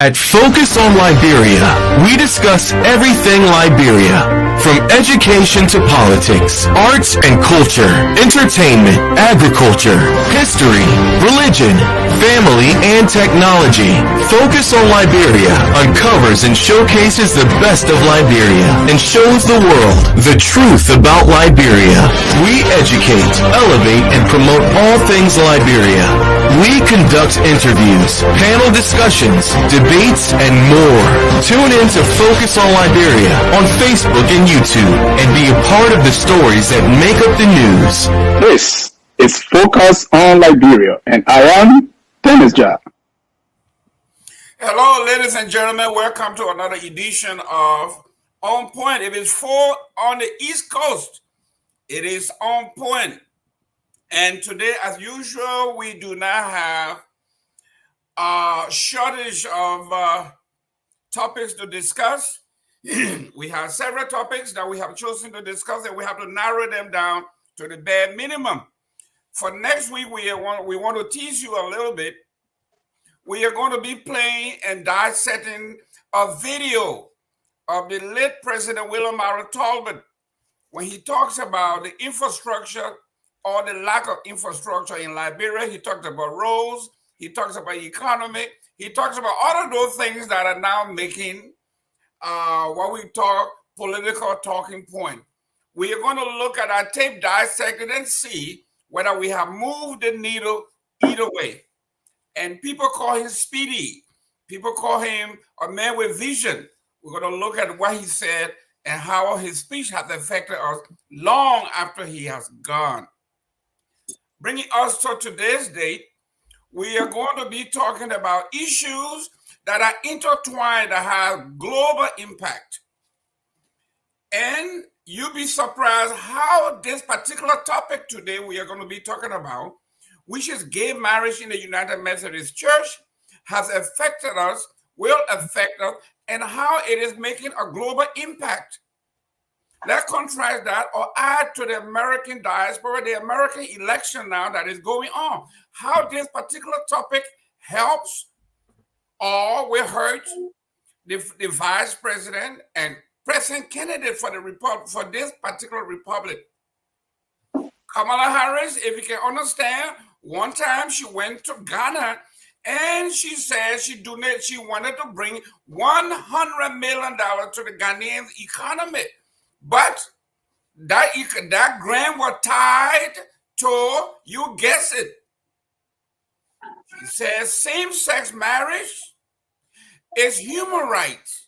At Focus on Liberia, we discuss everything Liberia, from education to politics, arts and culture, entertainment, agriculture, history, religion, family, and technology. Focus on Liberia uncovers and showcases the best of Liberia and shows the world the truth about Liberia. We educate, elevate, and promote all things Liberia. We conduct interviews, panel discussions, debates, and more. Tune in to Focus on Liberia on Facebook and YouTube and be a part of the stories that make up the news. This is Focus on Liberia, and I am Dennis Jah. Hello, ladies and gentlemen. Welcome to another edition of On Point. If it's 4 on the East Coast, it is On Point. And today, as usual, we do not have a shortage of topics to discuss. We have several topics that we have chosen to discuss, and we have to narrow them down to the bare minimum. For next week, we want to tease you a little bit. We are going to be playing and dissecting a video of the late President William R. Talbot when he talks about the infrastructure or the lack of infrastructure in Liberia. He talks about roads, he talks about economy, he talks about all of those things that are now making what we talk political talking point. We are going to look at our tape, dissect it, and see whether we have moved the needle either way. And people call him Speedy. People call him a man with vision. We're going to look at what he said and how his speech has affected us long after he has gone. Bringing us to today's date, we are going to be talking about issues that are intertwined that have global impact. And you'll be surprised how this particular topic today we are going to be talking about, which is gay marriage in the United Methodist Church, has affected us, will affect us, and how it is making a global impact. Let's contrast that or add to the American diaspora, the American election now that is going on. How this particular topic helps or will hurt the vice president and president candidate for for this particular republic. Kamala Harris, if you can understand, one time she went to Ghana and she said she wanted to bring $100 million to the Ghanaian economy. But that grant was tied to, you guess it. She says same-sex marriage is human rights.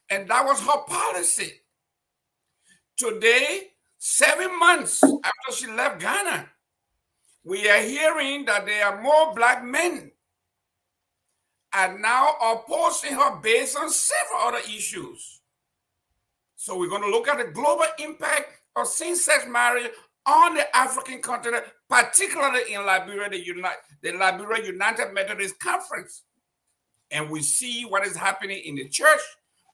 And that was her policy. Today, 7 months after she left Ghana, we are hearing that there are more black men are now opposing her based on several other issues. So we're going to look at the global impact of same-sex marriage on the African continent, particularly in Liberia, the Liberia United Methodist Conference. And we see what is happening in the church.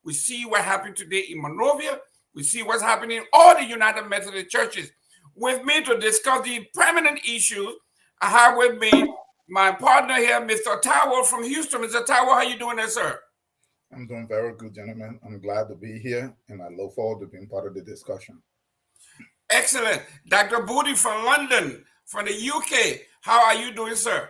We see what happened today in Monrovia. We see what's happening in all the United Methodist churches. With me to discuss the permanent issues, I have with me my partner here, Mr. Taiwo from Houston. Mr. Taiwo, how you doing there, sir? I'm doing very good, gentlemen. I'm glad to be here, and I look forward to being part of the discussion. Excellent. Dr. Booty from London, from the UK. How are you doing, sir?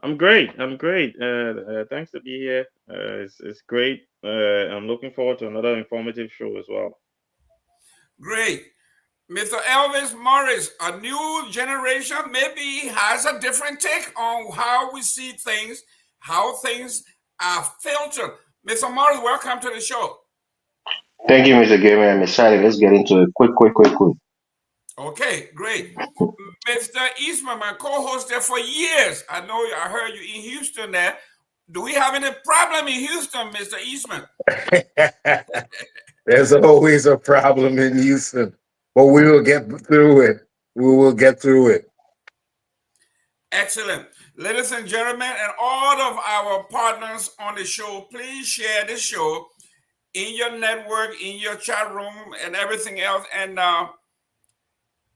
I'm great. Thanks to be here. It's great. I'm looking forward to another informative show as well. Great. Mr. Elvis Morris, a new generation maybe has a different take on how we see things, how things are filtered. Mr. Morris, welcome to the show. Thank you, Mr. Gamer. I'm excited. Let's get into it. Quick. Okay, great. Mr. Eastman, my co-host there for years. I heard you in Houston there. Do we have any problem in Houston, Mr. Eastman? There's always a problem in Houston, but we will get through it. Excellent. Ladies and gentlemen, and all of our partners on the show, please share the show in your network, in your chat room, and everything else. And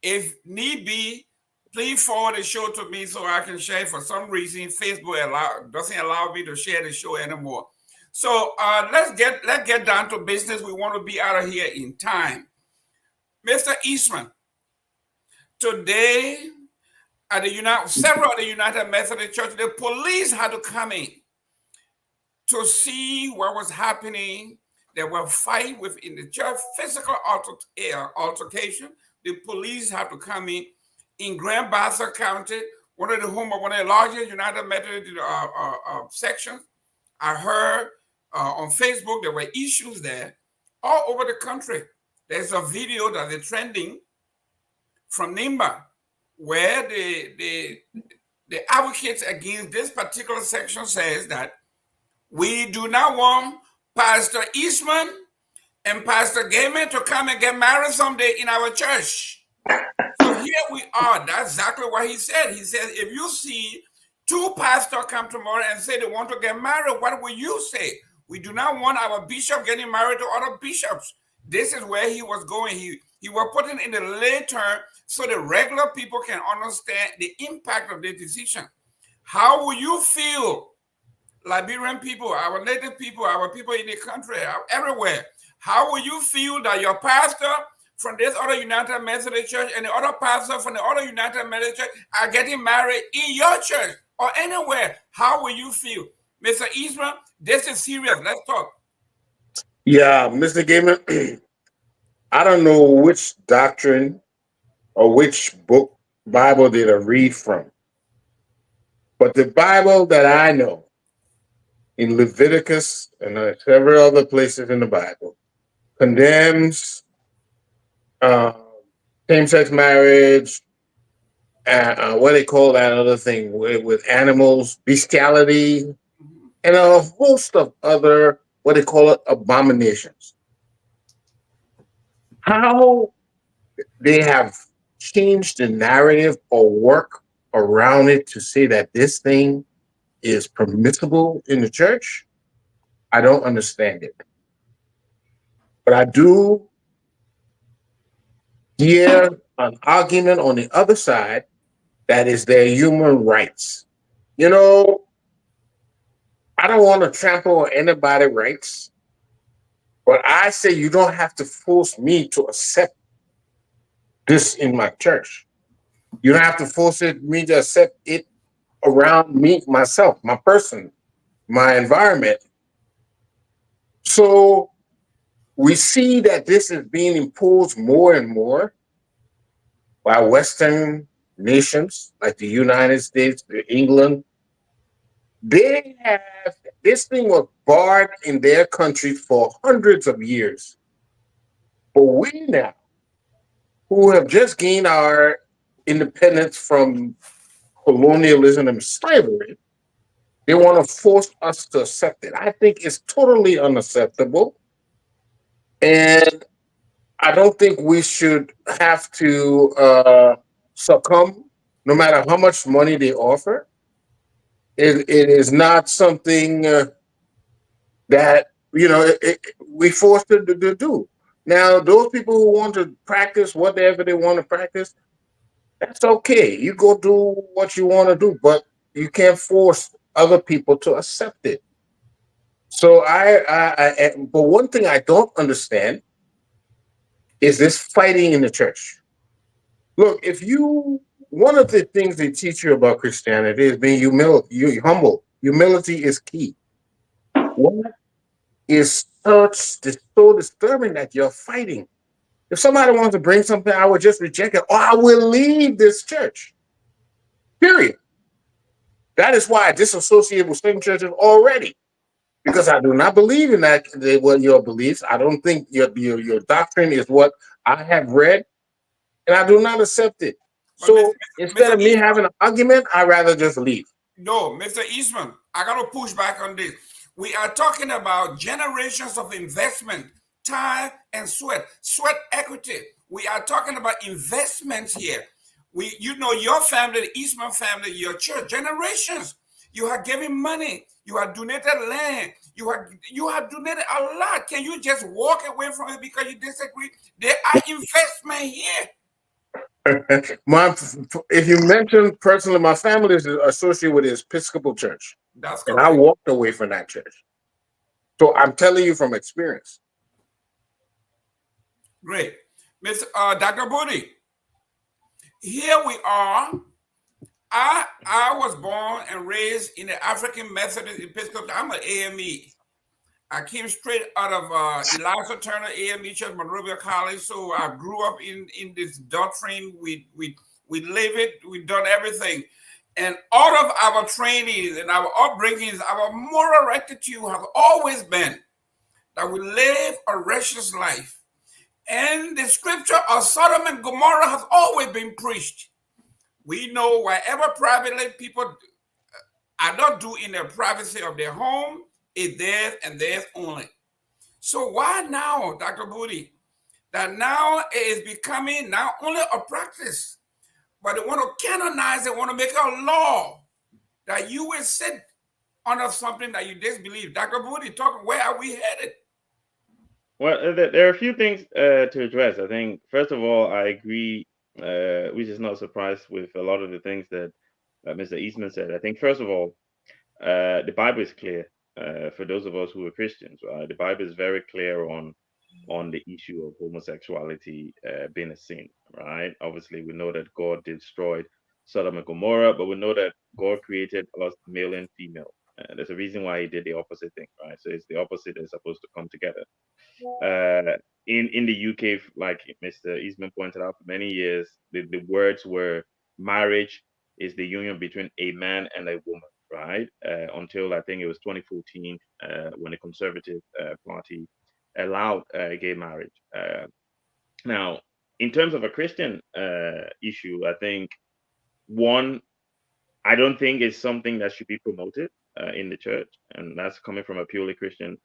if need be, Please forward the show to me so I can share it. For some reason, Facebook doesn't allow me to share the show anymore. So let's get down to business. We want to be out of here in time. Mr. Eastman, today at several of the United Methodist Church, the police had to come in to see what was happening. There were fights within the church, physical altercation. The police had to come in Grand Bassa County, one of the largest United Methodist sections. I heard on Facebook there were issues there all over the country. There's a video that is trending from Nimba where the advocates against this particular section says that we do not want Pastor Eastman and Pastor Gaiman to come and get married someday in our church. So here we are. That's exactly what he said. He said, if you see two pastors come tomorrow and say they want to get married, what will you say? We do not want our bishop getting married to other bishops. This is where he was going. He was putting in the lay term so the regular people can understand the impact of the decision. How will you feel, Liberian people, our native people, our people in the country, everywhere? How will you feel that your pastor from this other United Methodist Church and the other pastor from the other United Methodist Church are getting married in your church or anywhere? How will you feel? Mr. Eastman, this is serious. Let's talk. Yeah, Mr. Gaiman, I don't know which doctrine or which book Bible did I read from, but the Bible that I know in Leviticus and several other places in the Bible condemns same-sex marriage, what they call that other thing with animals, bestiality, and a host of other, what they call it, abominations. How they have changed the narrative or work around it to say that this thing is permissible in the church, I don't understand it. But I do hear an argument on the other side that is their human rights. You know, I don't want to trample on anybody's rights, but I say you don't have to force me to accept this in my church. You don't have to force me to accept it around me, myself, my person, my environment. So we see that this is being imposed more and more by Western nations like the United States, England. They have, this thing was barred in their country for hundreds of years. But we now, who have just gained our independence from colonialism and slavery, they want to force us to accept it. I think it's totally unacceptable. And I don't think we should have to succumb, no matter how much money they offer. It is not something that, we forced them to do. Now, those people who want to practice whatever they want to practice, that's okay. You go do what you want to do, but you can't force other people to accept it. So but one thing I don't understand is this fighting in the church. Look, one of the things they teach you about Christianity is being humble. Humility is key. What is so disturbing that you're fighting? If somebody wants to bring something, I would just reject it, or I will leave this church. Period. That is why I disassociate with certain churches already, because I do not believe in that. Your beliefs. I don't think your doctrine is what I have read, and I do not accept it. So instead of me having an argument, I'd rather just leave. No, Mr. Eastman, I got to push back on this. We are talking about generations of investment, time and sweat equity. We are talking about investments here. Your family, the Eastman family, your church, generations. You have given money. You have donated land. You have donated a lot. Can you just walk away from it because you disagree? There are investment here. If you mention personally, my family is associated with the Episcopal Church, That's and I correct. walked away from that church. So I'm telling you from experience. Great. Dr. Booty, here we are. I was born and raised in the African Methodist Episcopal. I'm an AME. I came straight out of Eliza Turner AME Church, Monrovia College. So I grew up in this doctrine. We live it. We've done everything. And all of our trainings and our upbringings, our moral rectitude have always been that we live a righteous life. And the scripture of Sodom and Gomorrah has always been preached. We know whatever privately people are not do in the privacy of their home is theirs and theirs only. So why now, Dr. Booty, that now it is becoming not only a practice, but they want to canonize, they want to make a law that you will sit under something that you disbelieve. Dr. Booty, talk, where are we headed? Well, there are a few things to address. I think, first of all, I agree, which is not surprised with a lot of the things that Mr. Eastman said. I think, first of all, the Bible is clear for those of us who are Christians. Right? The Bible is very clear on the issue of homosexuality being a sin. Right? Obviously, we know that God destroyed Sodom and Gomorrah, but we know that God created us male and female. There's a reason why He did the opposite thing. Right? So it's the opposite that's supposed to come together. In the UK, like Mr. Eastman pointed out, for many years, the words were marriage is the union between a man and a woman, right? Until I think it was 2014 when the Conservative Party allowed gay marriage. Now, in terms of a Christian issue, I think one, I don't think it's something that should be promoted in the church, and that's coming from a purely Christian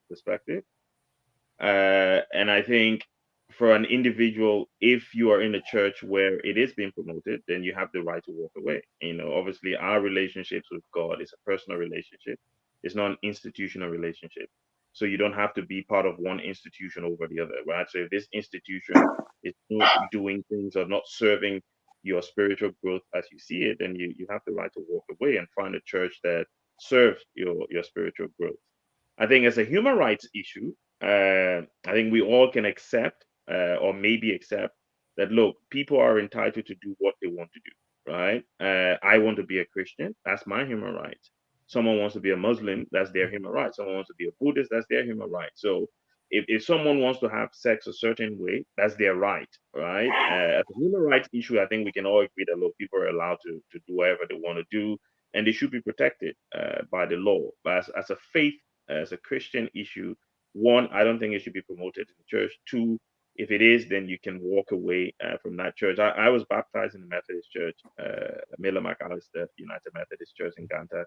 perspective. And I think for an individual, if you are in a church where it is being promoted, then you have the right to walk away. You know, obviously, our relationships with God is a personal relationship. It's not an institutional relationship. So you don't have to be part of one institution over the other, right? So if this institution is not doing things or not serving your spiritual growth as you see it, then you have the right to walk away and find a church that serves your spiritual growth. I think as a human rights issue, I think we all can accept or maybe accept that, look, people are entitled to do what they want to do, right? I want to be a Christian. That's my human rights. Someone wants to be a Muslim. That's their human right. Someone wants to be a Buddhist. That's their human right. So if someone wants to have sex a certain way, that's their right, right? As a human rights issue, I think we can all agree that, look, people are allowed to do whatever they want to do, and they should be protected by the law. But as a faith, as a Christian issue, one, I don't think it should be promoted in the church. Two, if it is, then you can walk away from that church. I was baptized in the Methodist Church, Miller McAllister United Methodist Church in Ganta.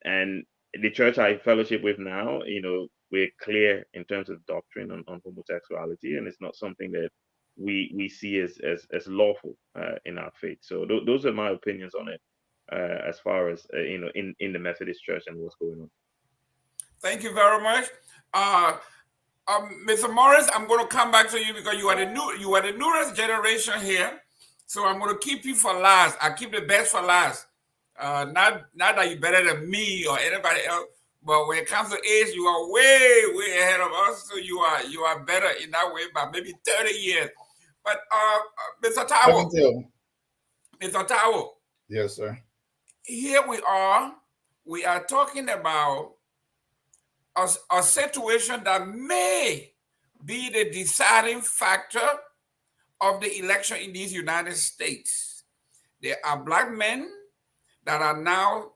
And the church I fellowship with now, you know, we're clear in terms of doctrine on homosexuality, and it's not something that we see as lawful in our faith. So those are my opinions on it, as far as you know, in the Methodist Church and what's going on. Thank you very much. Mr. Morris, I'm going to come back to you because you are the newest generation here. So I'm going to keep you for last. I keep the best for last. Not that you're better than me or anybody else, but when it comes to age, you are way, way ahead of us. So you are better in that way by maybe 30 years. But Mr. Towell. Mr. Towell. Yes, sir. Here we are. We are talking about a situation that may be the deciding factor of the election in these United States. There are black men that are now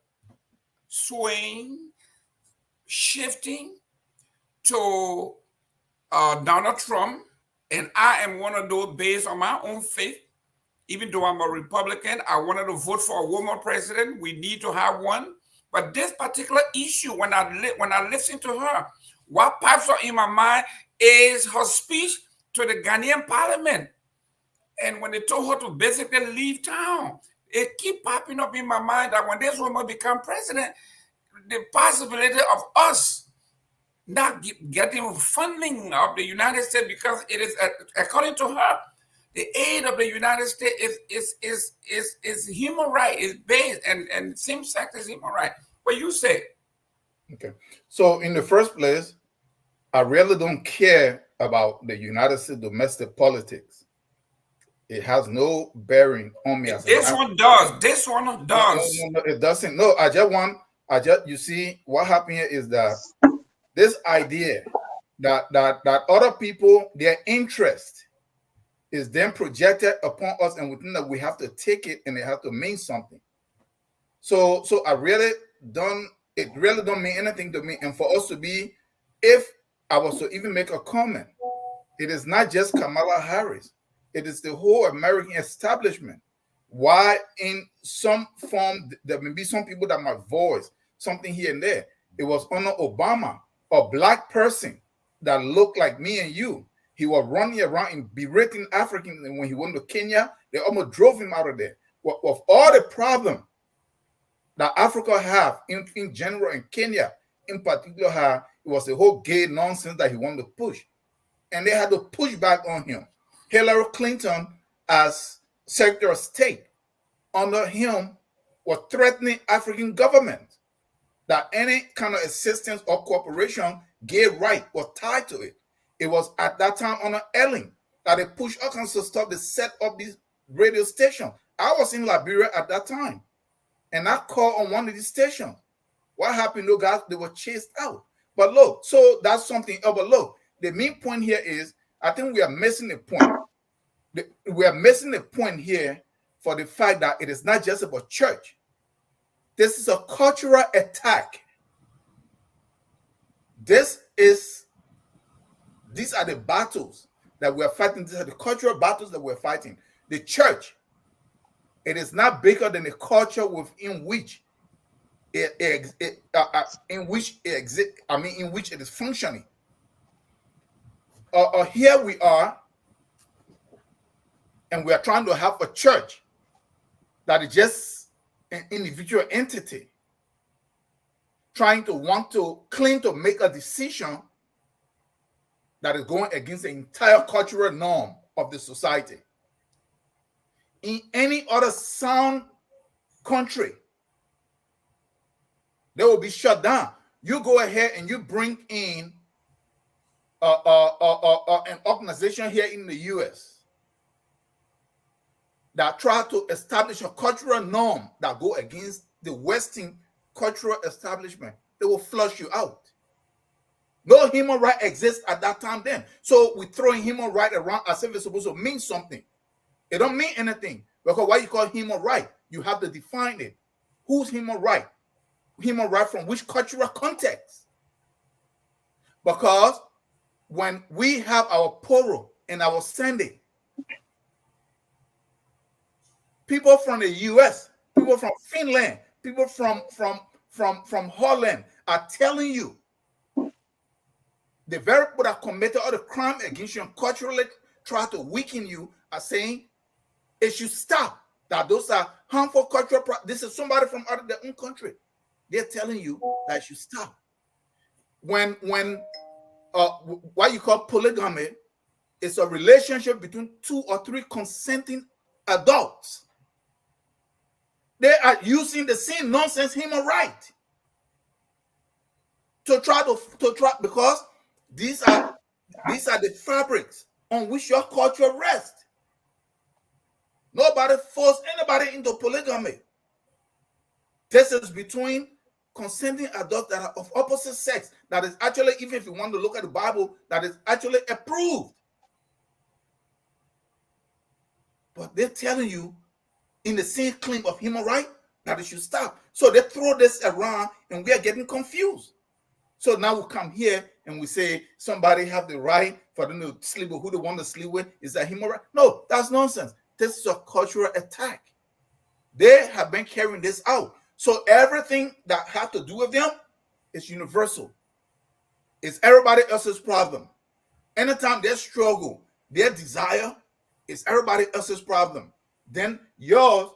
swaying, shifting to Donald Trump, and I am one of those based on my own faith. Even though I'm a Republican, I wanted to vote for a woman president. We need to have one. But this particular issue, when I listen to her, what pops up in my mind is her speech to the Ghanaian parliament. And when they told her to basically leave town, it keep popping up in my mind that when this woman become president, the possibility of us not getting funding of the United States, because it is, according to her, The aid of the United States is human right, is based, and same-sex is human right. What you say? Okay. So in the first place, I really don't care about the United States domestic politics. It has no bearing on me as This one does. This one does. No, it doesn't. No, you see, what happened here is that this idea that other people, their interest is then projected upon us, and we think that we have to take it and it has to mean something. So it really don't mean anything to me. And for us to be, if I was to even make a comment, it is not just Kamala Harris, it is the whole American establishment. Why in some form there may be some people that might voice something here and there. It was under Obama, a black person that looked like me and you. He was running around and berating Africans, and when he went to Kenya, they almost drove him out of there. With all the problem that Africa have in general, and Kenya in particular have, it was the whole gay nonsense that he wanted to push. And they had to push back on him. Hillary Clinton, as Secretary of State, under him, was threatening African government that any kind of assistance or cooperation, gay right, was tied to it. It was at that time under Ellen that they pushed all kinds of stuff. They set up this radio station. I was in Liberia at that time, and I called on one of these stations. What happened? Those guys, they were chased out. But look, so that's something else. But look, the main point here is, I think we are missing the point. We are missing the point here for the fact that it is not just about church. This is a cultural attack. These are the battles that we are fighting. These are the cultural battles that we're fighting. The church, it is not bigger than the culture within which it is functioning. Here we are, and we are trying to have a church that is just an individual entity, trying to want to claim to make a decision that is going against the entire cultural norm of the society. In any other sound country, they will be shut down. You go ahead and you bring in an organization here in the US that try to establish a cultural norm that go against the Western cultural establishment. They will flush you out. No human right exists at that time then. So we throwing human right around as if it's supposed to mean something. It don't mean anything. Because why you call human right? You have to define it. Who's human right? Human right from which cultural context? Because when we have our Poro and our Sunday, people from the US, people from Finland, people from Holland are telling you the very people that committed all the crime against you and culturally try to weaken you are saying it should stop. That those are harmful cultural. This is somebody from out of their own country. They're telling you that it should stop. When what you call polygamy is a relationship between 2 or 3 consenting adults. They are using the same nonsense human right to try because these are the fabrics on which your culture rests. Nobody forced anybody into polygamy. This is between consenting adults that are of opposite sex. That is actually, even if you want to look at the Bible, that is actually approved. But they're telling you in the same claim of human right that it should stop. So they throw this around and we are getting confused. So now we come here and we say somebody have the right for them to sleep with who they want to sleep with. Is that human right? No, that's nonsense. This is a cultural attack. They have been carrying this out. So everything that has to do with them is universal. It's everybody else's problem. Anytime they struggle, their desire is everybody else's problem. Then yours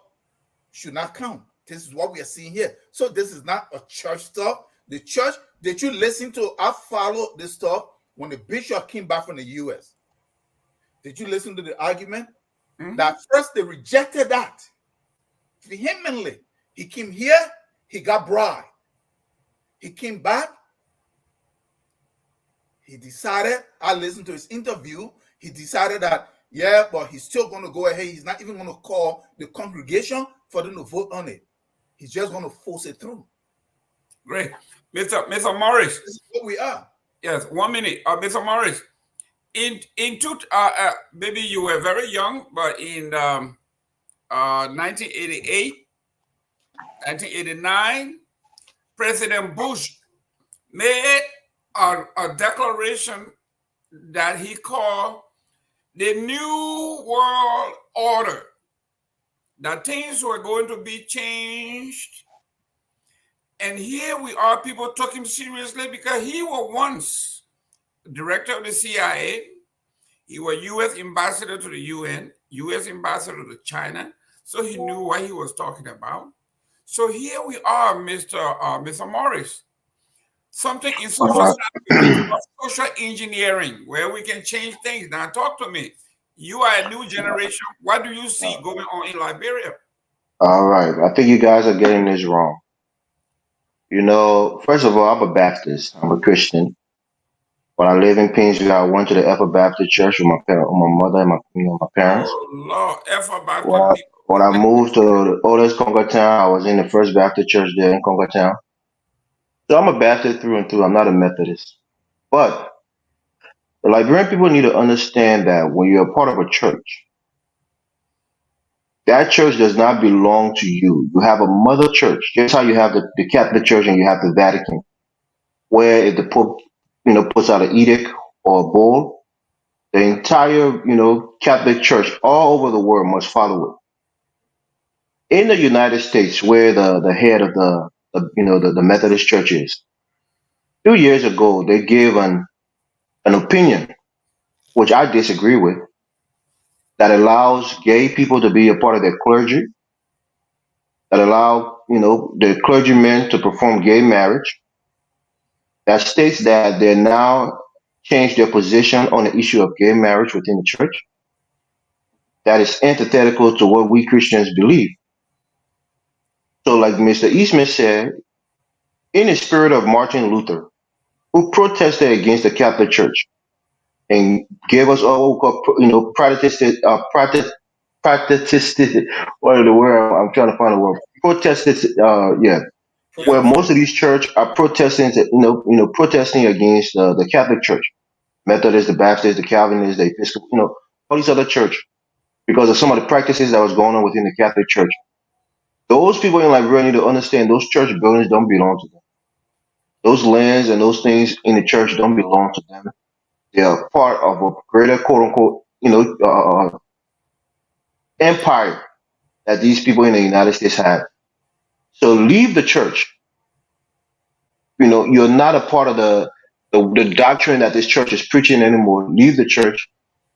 should not count. This is what we are seeing here. So this is not a church stuff. The church, did you listen to, I followed this stuff when the bishop came back from the US. Did you listen to the argument? that first they rejected that vehemently. He came here, he got bribed. He came back, he decided, I listened to his interview, he decided that, yeah, but he's still going to go ahead. He's not even going to call the congregation for them to vote on it. He's just going to force it through. Great. Mr. Morris. This is what we are. Yes, 1 minute. Mr. Morris, maybe you were very young, but in 1988, 1989, President Bush made a declaration that he called the New World Order, that things were going to be changed. And here we are, people talking seriously, because he was once director of the CIA. He was U.S. ambassador to the UN, U.S. ambassador to China. So he knew what he was talking about. So here we are, Mr. Morris. Something in social engineering where we can change things. Now talk to me. You are a new generation. What do you see going on in Liberia? All right. I think you guys are getting this wrong. You know, first of all, I'm a Baptist. I'm a Christian. When I live in Painesville, I went to the Upper Baptist Church with my mother and my parents. Oh, Lord, F about When I moved to the oldest Congo town, I was in the First Baptist Church there in Congo town. So I'm a Baptist through and through. I'm not a Methodist. But the Liberian people need to understand that when you're a part of a church, that church does not belong to you. You have a mother church, just how you have the Catholic Church and you have the Vatican, where if the Pope, puts out an edict or a bull, the entire, Catholic Church all over the world must follow it. In the United States, where the head of the Methodist Church is, 2 years ago they gave an opinion, which I disagree with, that allows gay people to be a part of their clergy, that allow the clergymen to perform gay marriage, that states that they now change their position on the issue of gay marriage within the church. That is antithetical to what we Christians believe. So, like Mr. Eastman said, in the spirit of Martin Luther, who protested against the Catholic Church and gave us all, Protestant, what is the word? I'm trying to find a word. Protestant, where most of these church are protesting, protesting against the Catholic Church, Methodist, the Baptist, the Calvinist, the Episcopal, all these other church, because of some of the practices that was going on within the Catholic Church. Those people in Liberia need to understand those church buildings don't belong to them. Those lands and those things in the church don't belong to them. They are part of a greater, quote unquote, empire that these people in the United States have. So leave the church. You're not a part of the doctrine that this church is preaching anymore. Leave the church.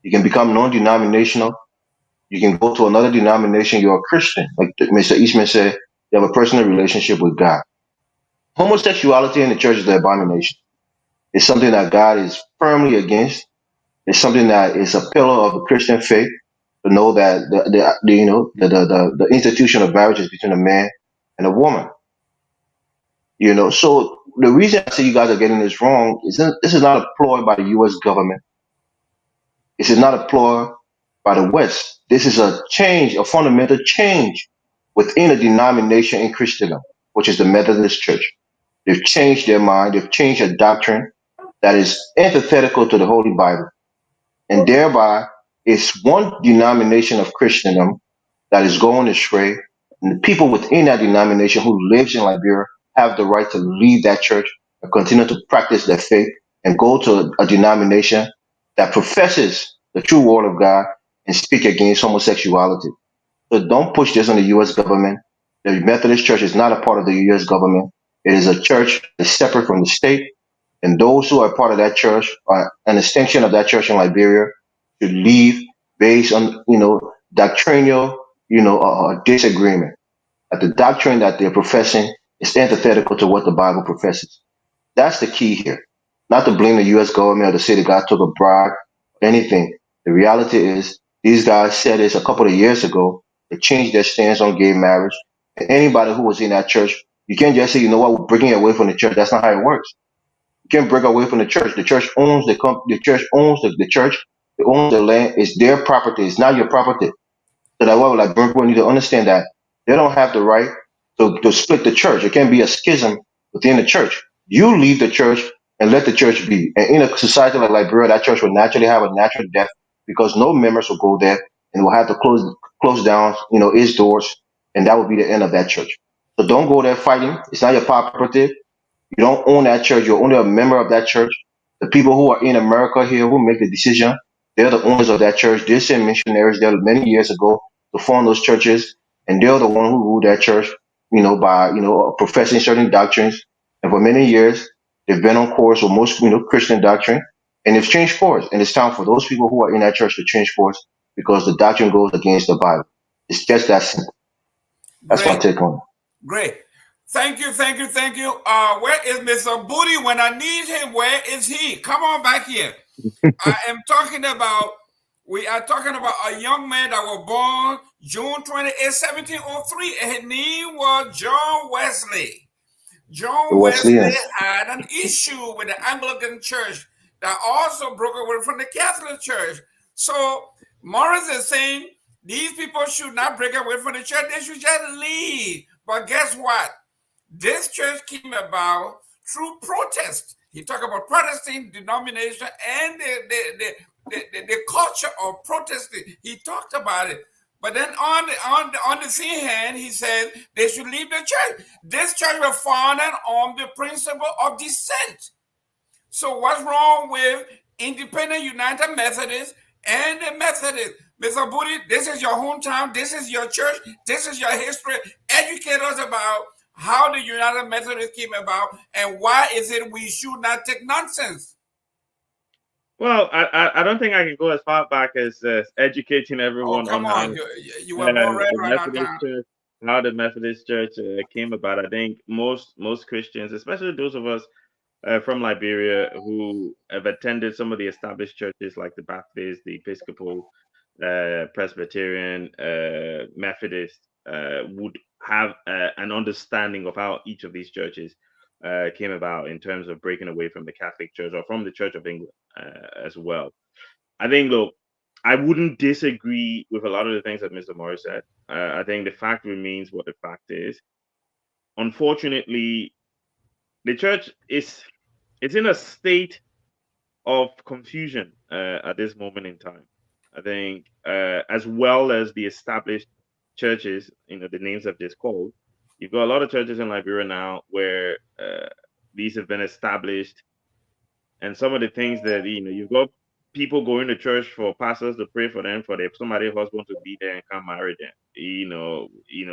You can become non-denominational. You can go to another denomination. You're a Christian. Like Mr. Eastman said, you have a personal relationship with God. Homosexuality in the church is an abomination. It's something that God is firmly against. It's something that is a pillar of the Christian faith, to know that the institution of marriage is between a man and a woman. So the reason I say you guys are getting this wrong is that this is not a ploy by the U.S. government. This is not a ploy by the West. This is a change, a fundamental change within a denomination in Christendom, which is the Methodist Church. They've changed their mind. They've changed a doctrine that is antithetical to the Holy Bible. And thereby, it's one denomination of Christendom that is going astray. And the people within that denomination who lives in Liberia have the right to leave that church and continue to practice their faith and go to a denomination that professes the true word of God and speak against homosexuality. So don't push this on the U.S. government. The Methodist Church is not a part of the U.S. government. It is a church that is separate from the state. And those who are part of that church, or an extension of that church in Liberia, should leave based on, doctrinal, disagreement. That the doctrine that they're professing is antithetical to what the Bible professes. That's the key here. Not to blame the U.S. government or to say that God took a bribe or anything. The reality is These guys said this a couple of years ago. They changed their stance on gay marriage. And anybody who was in that church, you can't just say, you know what, we're breaking away from the church. That's not how it works. You can't break away from the church. The church owns the church owns the church. It owns the land. It's their property. It's not your property. So that's why, like, people need to understand that they don't have the right to split the church. It can be a schism within the church. You leave the church and let the church be. And in a society like Liberia, that church will naturally have a natural death because no members will go there and will have to close down, its doors, and that will be the end of that church. So don't go there fighting. It's not your property. You don't own that church. You're only a member of that church. The people who are in America here who make the decision, they're the owners of that church. They sent missionaries there many years ago to form those churches, and they're the one who rule that church, by professing certain doctrines. And for many years, they've been on course with most Christian doctrine, and they've changed course. And it's time for those people who are in that church to change course because the doctrine goes against the Bible. It's just that simple. That's my Great. take on it. Great. Thank you. Where is Mr. Booty when I need him? Where is he? Come on back here. We are talking about a young man that was born June 28, 1703, and his name was John Wesley. John Wesley had an issue with the Anglican Church that also broke away from the Catholic Church. So Morris is saying these people should not break away from the church. They should just leave. But guess what? This church came about through protest. He talked about Protestant denomination and the culture of protesting. He talked about it. But then on the same hand, he said they should leave the church. This church was founded on the principle of dissent. So what's wrong with Independent United Methodists and the Methodists? Mr. Booty, this is your hometown. This is your church. This is your history. Educate us about how the United Methodists came about and why is it we should not take nonsense. Well, I don't think I can go as far back as educating everyone come on on. You were more read right now. How the Methodist Church came about. I think most Christians, especially those of us from Liberia who have attended some of the established churches like the Baptist, the Episcopal, Presbyterian, Methodist, would have an understanding of how each of these churches came about in terms of breaking away from the Catholic Church or from the Church of England as well. I think, look, I wouldn't disagree with a lot of the things that Mr. Morris said. I think the fact remains what the fact is. Unfortunately, the church is in a state of confusion at this moment in time. I think as well as the established churches, the names I've just called, you've got a lot of churches in Liberia now where these have been established, and some of the things that you've got people going to church for pastors to pray for them, for somebody's husband to be there and come marry them.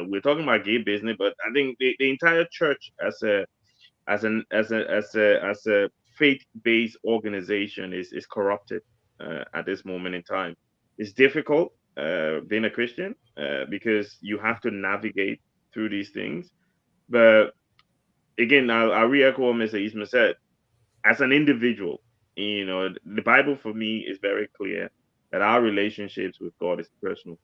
We're talking about gay business, but I think the entire church as a faith-based organization is corrupted at this moment in time. It's difficult being a Christian because you have to navigate through these things. But again, I'll re-echo what Mr. Eastman said. As an individual, the Bible for me is very clear that our relationships with God is personal,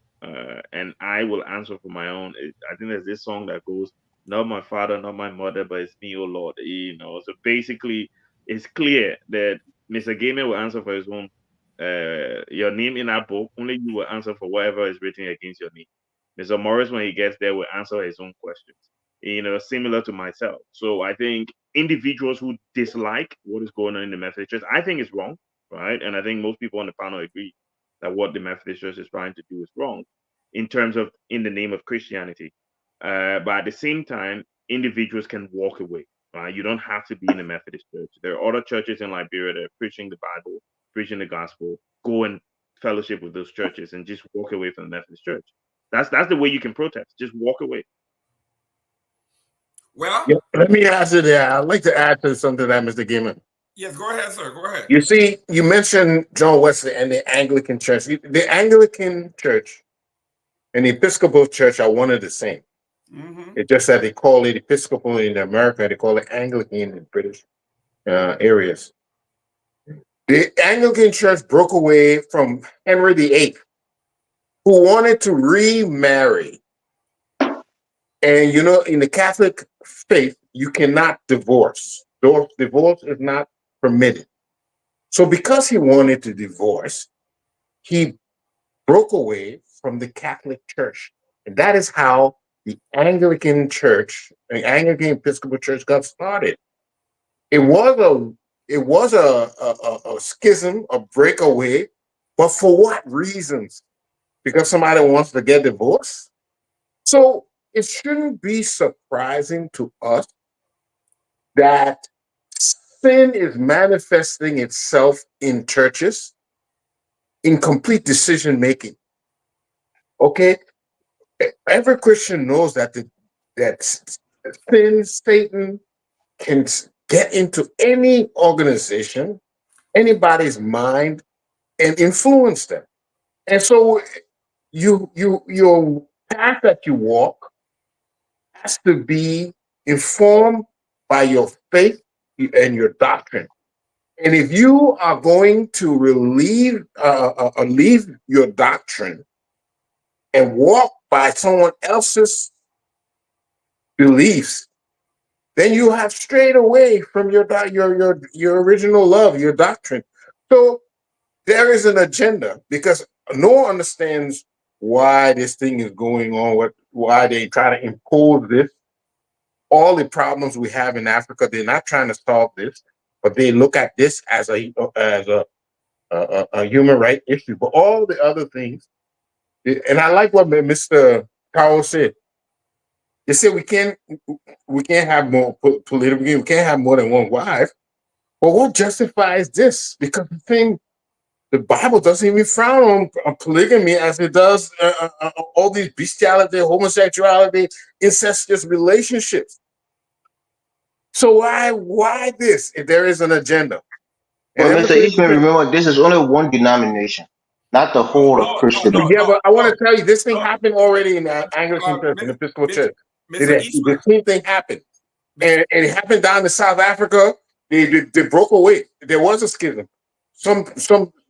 and I will answer for my own. I think there's this song that goes, "Not my father, not my mother, but it's me, oh Lord." So basically, it's clear that Mr. Gaiman will answer for his own. Your name in that book, only you will answer for whatever is written against your name. Mr. Morris, when he gets there, will answer his own questions. Similar to myself. So I think individuals who dislike what is going on in the Methodist Church, I think it's wrong, right? And I think most people on the panel agree that what the Methodist Church is trying to do is wrong in terms of in the name of Christianity. But at the same time, individuals can walk away, right? You don't have to be in the Methodist Church. There are other churches in Liberia that are preaching the Bible, preaching the gospel. Go and fellowship with those churches and just walk away from the Methodist Church. That's the way you can protest. Just walk away. Well, yeah, let me answer that. I'd like to add to something that Mr. Gaiman. Yes, go ahead, sir. Go ahead. You see, you mentioned John Wesley and the Anglican Church. The Anglican Church and the Episcopal Church are one of the same. Mm-hmm. It's just that they call it Episcopal in America, they call it Anglican in the British areas. The Anglican Church broke away from Henry VIII who wanted to remarry. And you know, in the Catholic faith, you cannot divorce. Divorce is not permitted. So because he wanted to divorce, he broke away from the Catholic Church. And that is how the Anglican Church, the Anglican Episcopal Church got started. It was a schism, a breakaway, but for what reasons? Because somebody wants to get divorced? So it shouldn't be surprising to us that sin is manifesting itself in churches in complete decision making. Okay, every Christian knows that that sin, Satan can get into any organization, anybody's mind, and influence them. And so your path that you walk has to be informed by your faith and your doctrine. And if you are going to leave your doctrine and walk by someone else's beliefs, then you have strayed away from your original love, your doctrine. So there is an agenda because no one understands why this thing is going on, why they try to impose this. All the problems we have in Africa, they're not trying to solve this, but they look at this as a human right issue. But all the other things, and I like what Mr. Powell said. They said we can't have more political. We can't have more than one wife. But what justifies this? Because the Bible doesn't even frown on polygamy as it does all these bestiality, homosexuality, incestuous relationships. So why this if there is an agenda? Well, Mr. Eastman, remember, this is only one denomination, not the whole of Christendom. Yeah, but I want to tell you, this thing happened already in the Anglican Church, in the Episcopal Church. The same thing happened. And it happened down in South Africa. They broke away. There was a schism.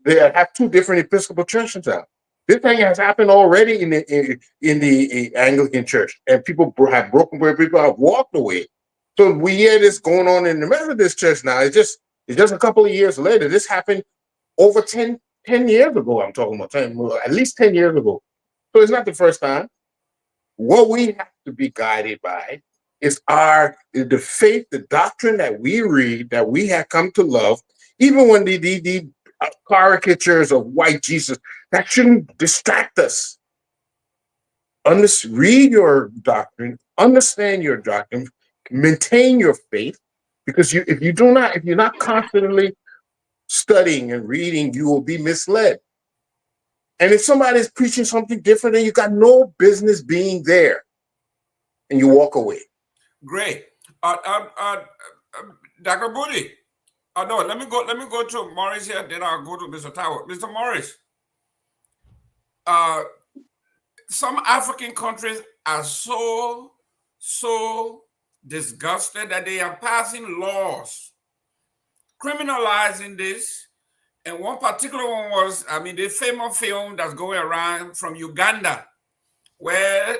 They have two different Episcopal churches now. This thing has happened already in the Anglican Church, and people have broken away. People have walked away. So we hear this going on in the Methodist Church now. It's just a couple of years later. This happened over 10 years ago. I'm talking about at least 10 years ago. So it's not the first time. What we have to be guided by is the faith, the doctrine that we read, that we have come to love, even when the caricatures of white Jesus, that shouldn't distract us. Read your doctrine, understand your doctrine, maintain your faith, because if you're not constantly studying and reading, you will be misled. And if somebody's preaching something different, then you got no business being there, and you walk away. Great, Dr. Booty. No, let me go to Morris here. Then I'll go to Mr. Tower. Mr. Morris. Some African countries are so disgusted that they are passing laws criminalizing this. And one particular one was, the famous film that's going around from Uganda, where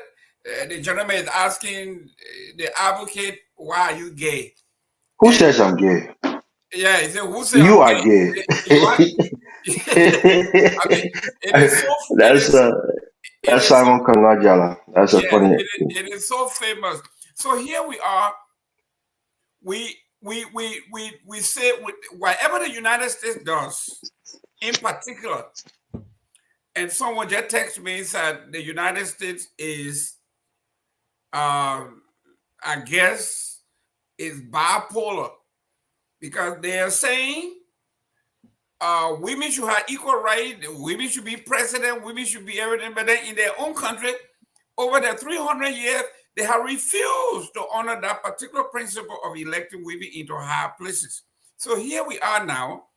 the gentleman is asking the advocate, "Why are you gay?" Who says I'm gay? Yeah, he said, "Who said you are gay?" It is so. That's Simon Kangajala. That's a funny. It is so famous. So here we are. We say whatever the United States does, in particular, and someone just texted me and said the United States is, I guess, is bipolar, because they are saying women should have equal rights, women should be president, women should be everything, but then in their own country, over the 300 years, they have refused to honor that particular principle of electing women into high places. So here we are now.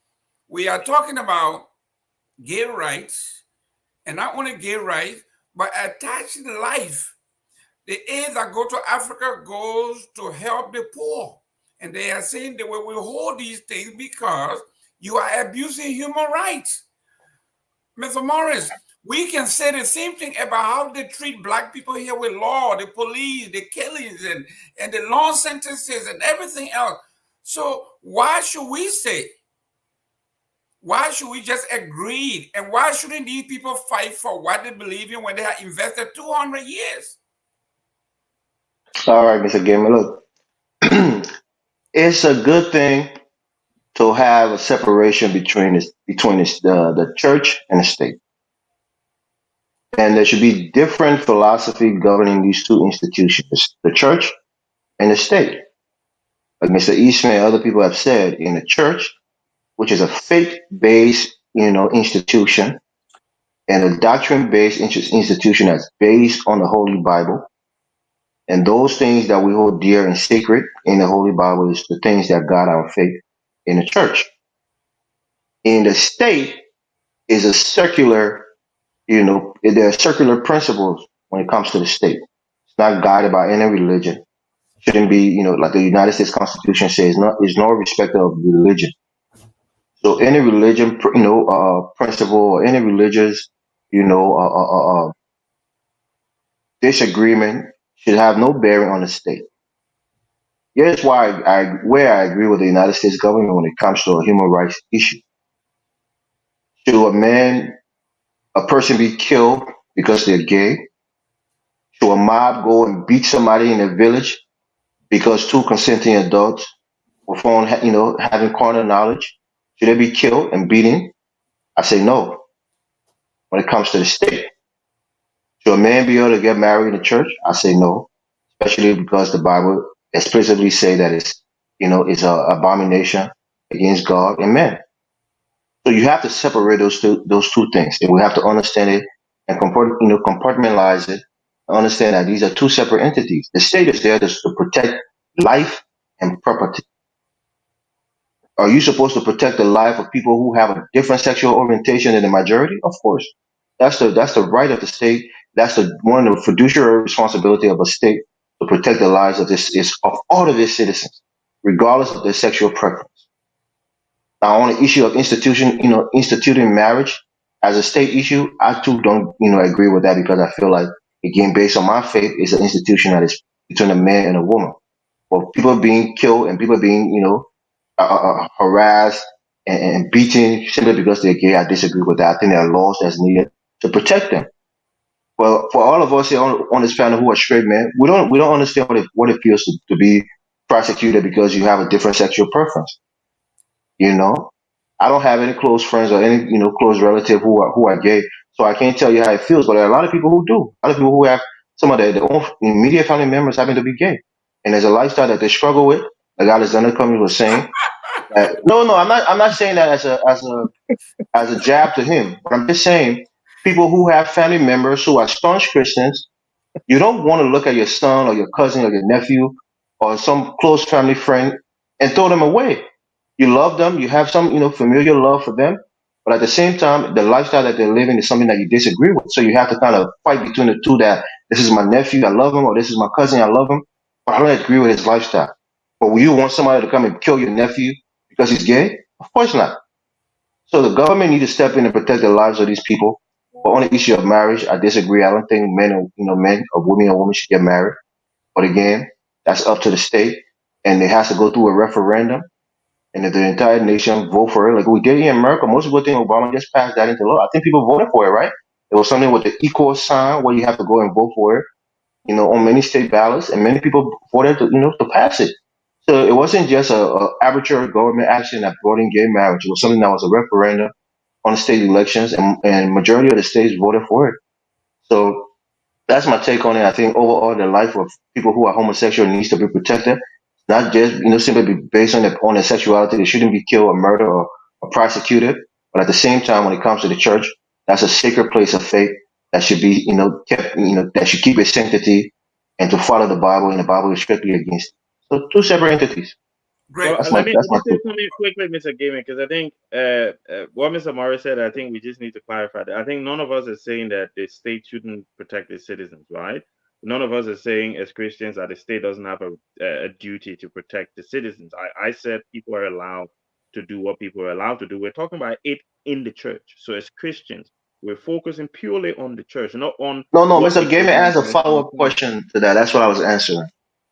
We are talking about gay rights, and not only gay rights, but attaching life. The aid that go to Africa goes to help the poor. And they are saying they will withhold these things because you are abusing human rights. Mr. Morris, We can say the same thing about how they treat black people here with law, the police, the killings, and the long sentences and everything else. So why should we say? Why should we just agree? And why shouldn't these people fight for what they believe in when they have invested 200 years? All right, Mr. Gamer, look, it's a good thing to have a separation the church and the state. And there should be different philosophy governing these two institutions, the church and the state. Like Mr. Eastman and other people have said, in the church, which is a faith-based, institution, and a doctrine-based institution that's based on the Holy Bible. And those things that we hold dear and sacred in the Holy Bible is the things that guide our faith in the church. In the state is a circular, there are circular principles when it comes to the state. It's not guided by any religion. Shouldn't be, like the United States Constitution says, is no respect of religion. So any religion, principle or any religious, you know, disagreement should have no bearing on the state. Here's why where I agree with the United States government when it comes to a human rights issue. Should a person be killed because they're gay? Should a mob go and beat somebody in a village because two consenting adults were found, having carnal knowledge? Should they be killed and beaten? I say no. When it comes to the state, should a man be able to get married in the church? I say no, especially because the Bible explicitly say that it's an abomination against God and men. So you have to separate those two things, and we have to understand it and compartmentalize it. Understand that these are two separate entities. The state is there to protect life and property. Are you supposed to protect the life of people who have a different sexual orientation than the majority? Of course. That's the right of the state. That's one of the fiduciary responsibility of a state to protect the lives of all of its citizens, regardless of their sexual preference. Now, on the issue of instituting marriage as a state issue, I too don't, agree with that because I feel like, again, based on my faith, it's an institution that is between a man and a woman. But people being killed and people being, harassed and beaten simply because they're gay, I disagree with that. I think there are laws that's needed to protect them. Well, for all of us here on this panel who are straight men, we don't understand what it feels to be prosecuted because you have a different sexual preference. You know, I don't have any close friends or any close relative who are gay, so I can't tell you how it feels. But there are a lot of people who do. A lot of people who have some of their own immediate family members happen to be gay, and there's a lifestyle that they struggle with. Like Alexander Cummings was saying, no, I'm not saying that as a jab to him, but I'm just saying people who have family members who are staunch Christians, you don't want to look at your son or your cousin or your nephew or some close family friend and throw them away. You love them, you have some, familiar love for them, but at the same time, the lifestyle that they're living is something that you disagree with. So you have to kind of fight between the two that this is my nephew, I love him, or this is my cousin, I love him, but I don't agree with his lifestyle. But will you want somebody to come and kill your nephew because he's gay? Of course not. So the government needs to step in and protect the lives of these people. But on the issue of marriage, I disagree. I don't think men or women should get married. But again, that's up to the state, and it has to go through a referendum, and if the entire nation vote for it, like we did here in America. Most people think Obama just passed that into law. I think people voted for it, right? It was something with the equal sign where you have to go and vote for it, on many state ballots, and many people voted to pass it. So it wasn't just a arbitrary government action that brought in gay marriage. It was something that was a referendum on state elections, and majority of the states voted for it. So that's my take on it. I think overall, the life of people who are homosexual needs to be protected, not just simply be based on their sexuality. They shouldn't be killed or murdered or prosecuted. But at the same time, when it comes to the church, that's a sacred place of faith that should be kept, that should keep its sanctity and to follow the Bible, and the Bible is strictly against it. So two separate entities. Great. Well, That's let my me that's my say take. something quickly, Mr. Gaming, because I think what Mr. Morris said, I think we just need to clarify that. I think none of us is saying that the state shouldn't protect its citizens, right? None of us is saying as Christians that the state doesn't have a duty to protect the citizens. I said people are allowed to do what people are allowed to do. We're talking about it in the church. So as Christians, We're focusing purely on the church, not on No, what Mr. the Gave me church as a does in follow-up the question to that. That's what I was answering.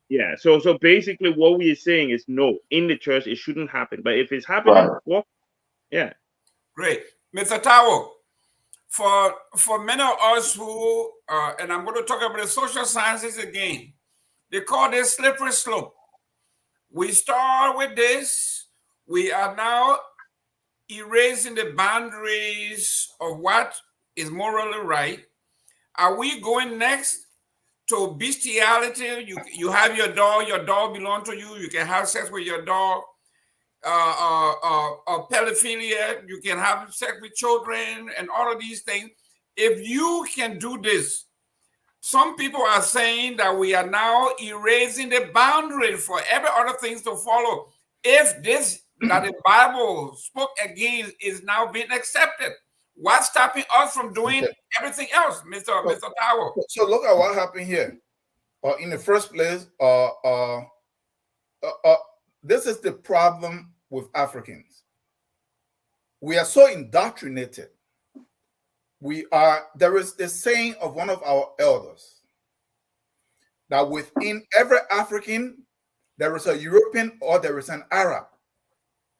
Yeah, so basically what we are saying is no, in the church it shouldn't happen. But if it's happening, Right. well, yeah. Great. Mr. Tao, for many of us who, and I'm going to talk about the social sciences again, they call this slippery slope. We start with this. We are now erasing the boundaries of what is morally right. Are we going next to bestiality? You have your dog belongs to you. You can have sex with your dog. Pedophilia, you can have sex with children, and all of these things. If you can do this, some people are saying that we are now erasing the boundary for every other things to follow. If this that the Bible spoke against is now being accepted, what's stopping us from doing everything else, Mr. Tao? So look at what happened here. In the first place, this is the problem with Africans. We are so indoctrinated. There is the saying of one of our elders that within every African, there is a European or there is an Arab,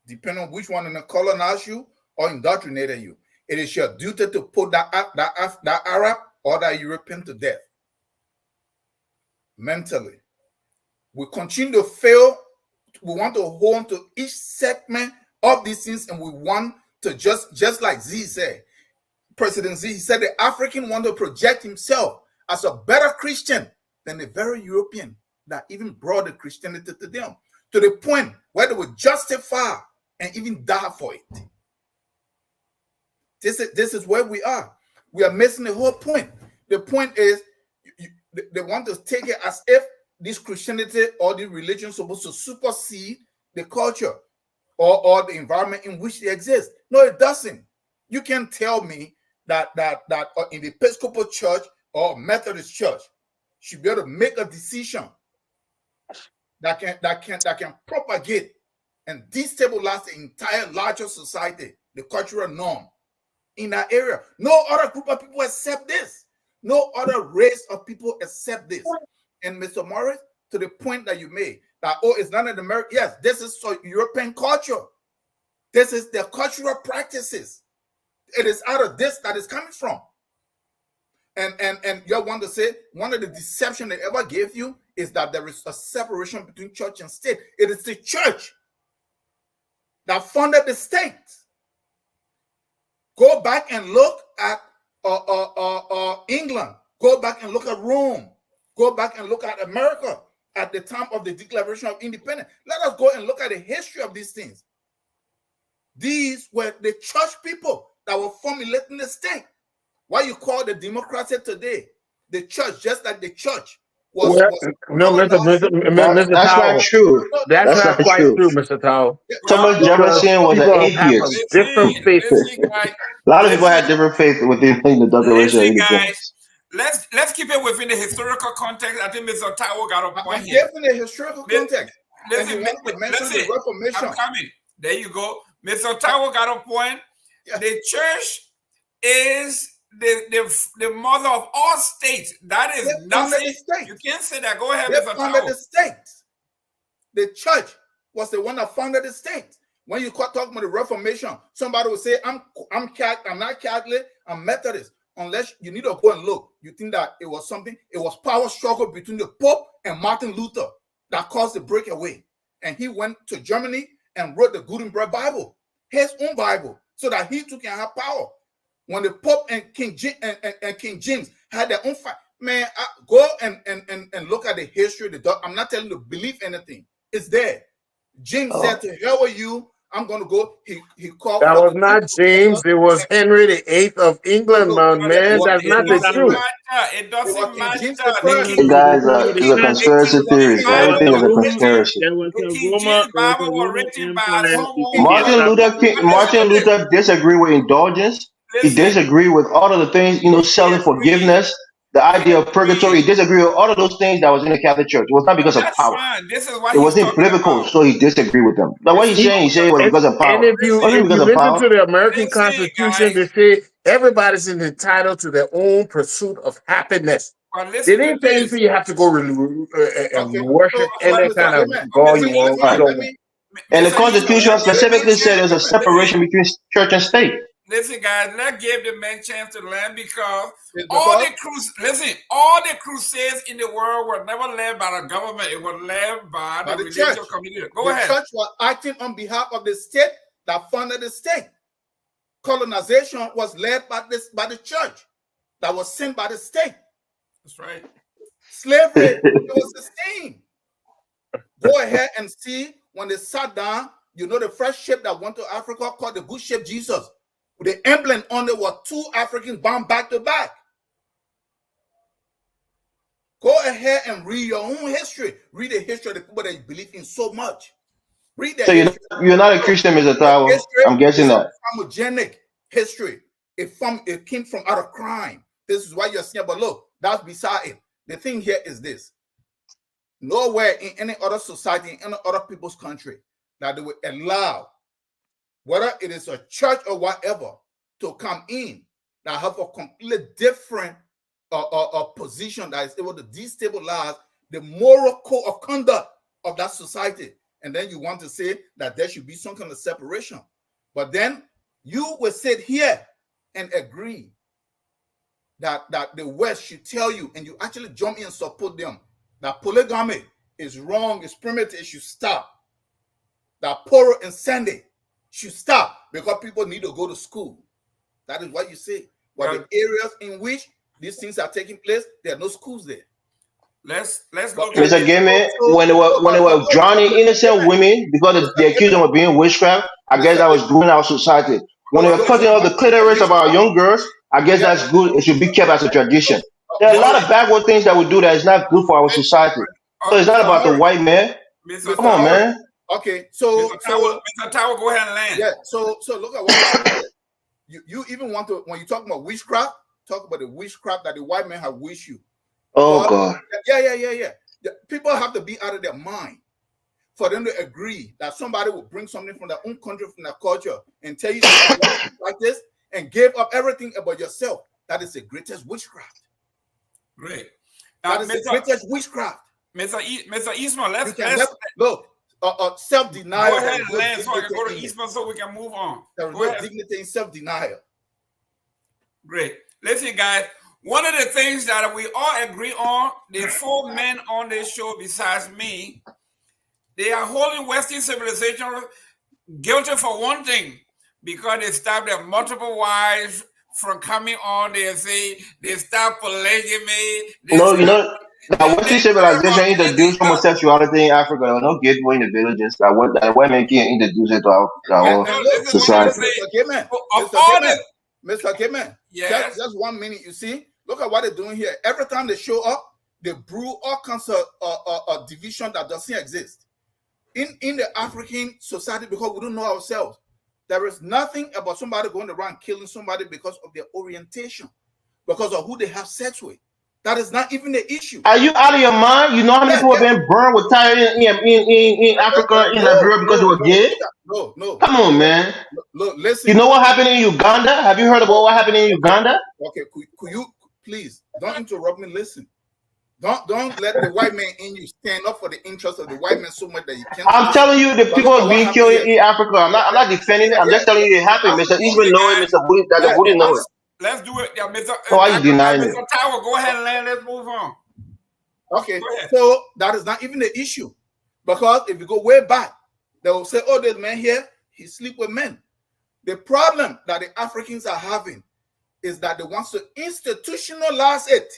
depending on which one colonized you or indoctrinated you. It is your duty to put that Arab or that European to death. Mentally, we continue to fail. We want to hold on to each segment of these things, and we want to just like Z said, President Z, he said the African want to project himself as a better Christian than the very European that even brought the Christianity to them, to the point where they would justify and even die for it. This is where we are. We are missing the whole point. The point is they want to take it as if this Christianity or the religion is supposed to supersede the culture or the environment in which they exist. No, it doesn't. You can't tell me that in the Episcopal Church or Methodist Church should be able to make a decision that can propagate and destabilize the entire larger society, the cultural norm in that area. No other group of people accept this. No other race of people accept this. And Mr. Morris, to the point that you made, that, it's not an American. Yes, this is European culture. This is their cultural practices. It is out of this that is coming from. And you want to say one of the deception they ever gave you is that there is a separation between church and state. It is the church that funded the state. Go back and look at England. Go back and look at Rome. Go back and look at America at the time of the Declaration of Independence. Let us go and look at the history of these things. These were the church people that were formulating the state. What you call the democracy today, the church, just like the church was. No, Mr. That's Tao. not true. That's not quite true, Mr. Tao. Thomas Jefferson was an atheist. Different faiths. A lot of people had different faith within the Declaration of Independence. Let's keep it within the historical context. I think Mr. Tao got a point I'm here. giving the historical context. Listen, the Reformation. I'm coming. There you go. Mr. Tao got a point. Yeah. The church is the mother of all states. That is nothing. You can't say that. Go ahead, Mr. Tao. The state. The church was the one that founded the state. When you talk about the Reformation, somebody will say, I'm Catholic, I'm not Catholic, I'm Methodist. Unless you need to go and look. You think that it was power struggle between the Pope and Martin Luther that caused the breakaway. And he went to Germany and wrote the Gutenberg Bible, his own Bible, so that he too can have power. When the Pope and King James had their own fight, man, go and look at the history. I'm not telling you to believe anything. It's there. James said, "To hell with you. I'm going to go." He called. That was not James. It was Henry VIII of England, man. That's not the truth. It doesn't matter. You guys, it's a conspiracy theory. Everything is a conspiracy. Martin Luther disagreed with indulgence. He disagreed with all of the things, selling forgiveness, the idea of purgatory. He disagreed with all of those things that was in the Catholic Church. It was not because of power. It wasn't biblical, so he disagreed with them. Now, what he's saying it was because of power. And if you listen to the American Constitution, they say Everybody's entitled to their own pursuit of happiness. But It listen to ain't saying this. you have to go and worship any kind of Amen. God you want. Right. You don't want. And the Mr. Eastman, Constitution let's give the specifically man said there's a chance. separation between church and state. Listen, guys, let's give the man chance to land because It's all because- the crusades in the world were never led by the government. It was led by the religious church. community. Go the ahead. church was acting on behalf of the state that funded the state. Colonization was led by the church that was sent by the state. That's right. Slavery was the same. Go ahead and see when they sat down, you know, the first ship that went to Africa called the good ship Jesus. The emblem on it was two Africans bound back to back. Go ahead and read your own history. Read the history of the people that you believe in so much. Read that. So you're not a Christian, Mr. Tawo. I'm guessing that. Homogenic history. It came from out of crime. This is why you're seeing, but look, that's beside it. The thing here is this. Nowhere in any other society, in any other people's country, that they would allow, whether it is a church or whatever, to come in that have a completely different position that is able to destabilize the moral code of conduct of that society. And then you want to say that there should be some kind of separation. But then you will sit here and agree that the West should tell you, and you actually jump in and support them, that polygamy is wrong, it's primitive, it should stop. That Poro and Sunday should stop because people need to go to school. That is what you say. But the areas in which these things are taking place, there are no schools there. Let's go. Mr. Game, when they were drowning innocent women because they accused them of being witchcraft, I guess that was good in our society. When they were cutting off the clitoris of our young girls, I guess that's good. It should be kept as a tradition. There are a lot of backward things that we do that is not good for our society. So it's not about the white man. Come on, man. Okay, so Mr. Tawo, go ahead and land. Yeah, so look at what you even want to, when you talk about witchcraft, talk about the witchcraft that the white man have wished you. Oh, God. Yeah. People have to be out of their mind for them to agree that somebody will bring something from their own country, from their culture, and tell you something like this and give up everything about yourself. That is the greatest witchcraft. Great. That is the greatest witchcraft. Mr. Eastman, let's look. Self-denial. Go ahead and land so I can go to Eastman so we can move on. There is no dignity in self-denial. Great. Listen, guys. One of the things that we all agree on, the four men on this show besides me, they are holding Western civilization guilty for one thing, because they stopped their multiple wives from coming on. They say they stopped polygamy. That Western civilization introduced homosexuality in Africa. There was no gateway in the villages. That white men can't introduce it to our society. Mr. K-Man, yes. Just 1 minute. You see, look at what they're doing here. Every time they show up, they brew all kinds of division that doesn't exist in the African society, because we don't know ourselves. There is nothing about somebody going around killing somebody because of their orientation, because of who they have sex with. That is not even the issue. Are you out of your mind? You know how many people have been burned with tire in Africa, in Liberia, because they were gay? No. Come on, man. Look, listen. You know what happened in Uganda? Have you heard about what happened in Uganda? Okay, could you please don't interrupt me? Listen. Don't let the white man in you stand up for the interest of the white man so much that you can't. I'm telling you, the people are being killed in Africa. I'm not defending it. I'm just telling you it happened. Mr. Eastman know it. Mr. Booty know it. Let's do it. Yeah, Mr. So why you denying it? Mr. Tower, go ahead and land. Let's move on. Okay, so that is not even the issue, because if you go way back, they will say, "Oh, this man here, he sleep with men." The problem that the Africans are having is that they want to institutionalize it,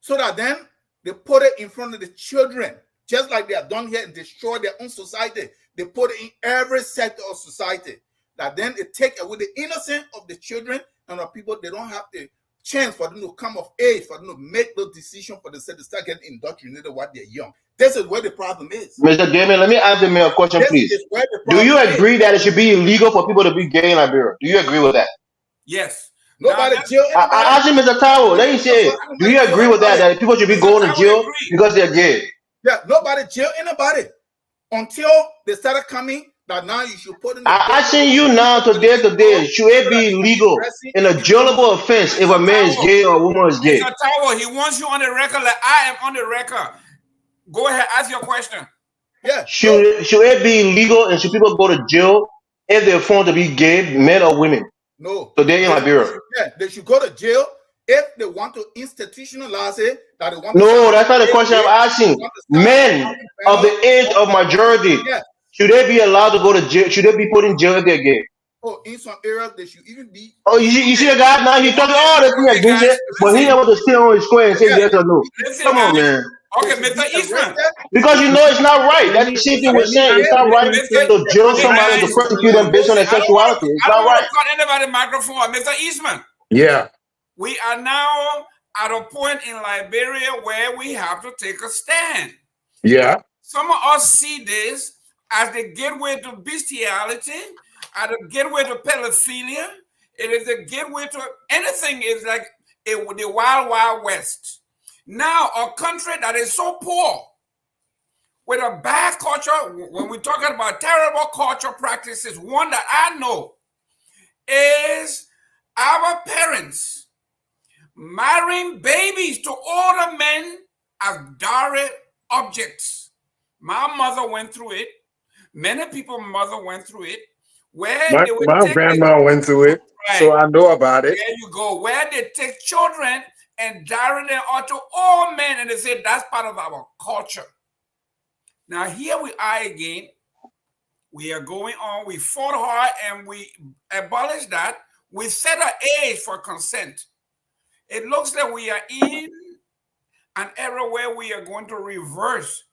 so that then they put it in front of the children, just like they have done here and destroy their own society. They put it in every sector of society. That then they take away the innocence of the children and the people. They don't have the chance for them to come of age, for them to make those decisions for themselves. They start getting indoctrinated while they're young. This is where the problem is. Mr. Damon, let me ask the man a question, please. Do you agree that it should be illegal for people to be gay in Liberia? Do you agree with that? Yes. Nobody jail. I asked him, Mr. Tawo. Let me say it. Do you agree with that? That people should be going to jail because they're gay? Yeah, nobody jail anybody until they started coming. that now you should put in the I Bible asking you now today, should it be legal and a jailable offense if a man is gay or a woman is gay? Mr. Tower, he wants you on the record like I am on the record. Go ahead, ask your question. Yeah. Should it be legal and should people go to jail if they're found to be gay, men or women? No. Today in Liberia. They should go to jail if they want to institutionalize it. That they want No, that's not the question I'm asking. Men of the age of majority, should they be allowed to go to jail? Should they be put in jail if they're gay? Oh, in some areas they should even be. Oh, you see the guy now? He's talking all the things against it, but he never to sit on his square and say yes or no. Come on, man. Okay, Mr. Eastman. Because you know it's not right. That's the same thing we're saying. It's not right to jail somebody to persecute them based on their sexuality. It's not right. I don't want to cut anybody microphone. Mr. Eastman. Yeah. We are now at a point in Liberia where we have to take a stand. Yeah. Some of us see this as the gateway to bestiality, as the gateway to pedophilia. It is the gateway to anything is like the wild, wild west. Now, a country that is so poor, with a bad culture, when we're talking about terrible culture practices, one that I know is our parents marrying babies to older men as dowry objects. My mother went through it. Many people's mother went through it. Where my grandma went through it, so I know about it. There you go. Where they take children and dowry them onto all men, and they say that's part of our culture. Now here we are again. We are going on. We fought hard and we abolished that. We set an age for consent. It looks like we are in an era where we are going to reverse.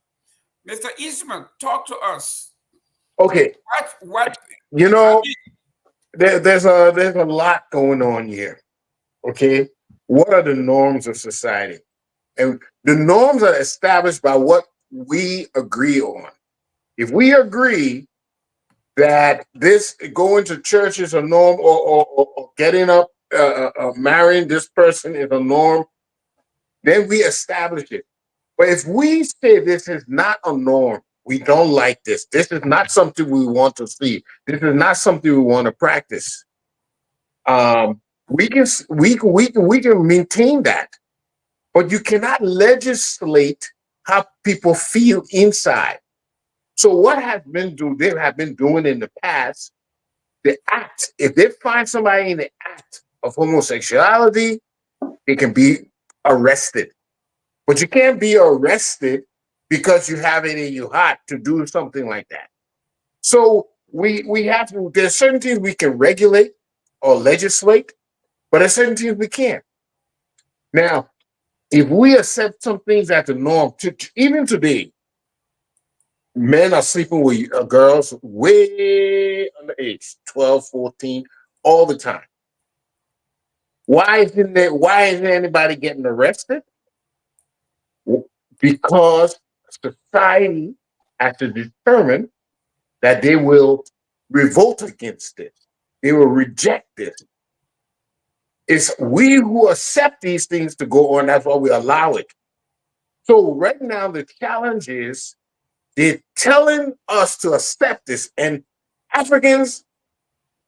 Mr. Eastman, talk to us. Okay. What you know, there's a lot going on here. Okay. What are the norms of society? And the norms are established by what we agree on. If we agree that this going to church is a norm, or getting up, marrying this person is a norm, then we establish it. But if we say this is not a norm, we don't like this, this is not something we want to see, this is not something we want to practice, we can maintain that. But you cannot legislate how people feel inside. So what they have been doing in the past, the act, if they find somebody in the act of homosexuality, they can be arrested. But you can't be arrested because you have it in your heart to do something like that. So we have to, there's certain things we can regulate or legislate, but there's certain things we can't. Now, if we accept some things as the norm, even today, men are sleeping with girls way underage, 12, 14, all the time. Why isn't anybody getting arrested? Because society has to determine that they will revolt against this. They will reject this. It's we who accept these things to go on. That's why we allow it. So right now, the challenge is they're telling us to accept this, and Africans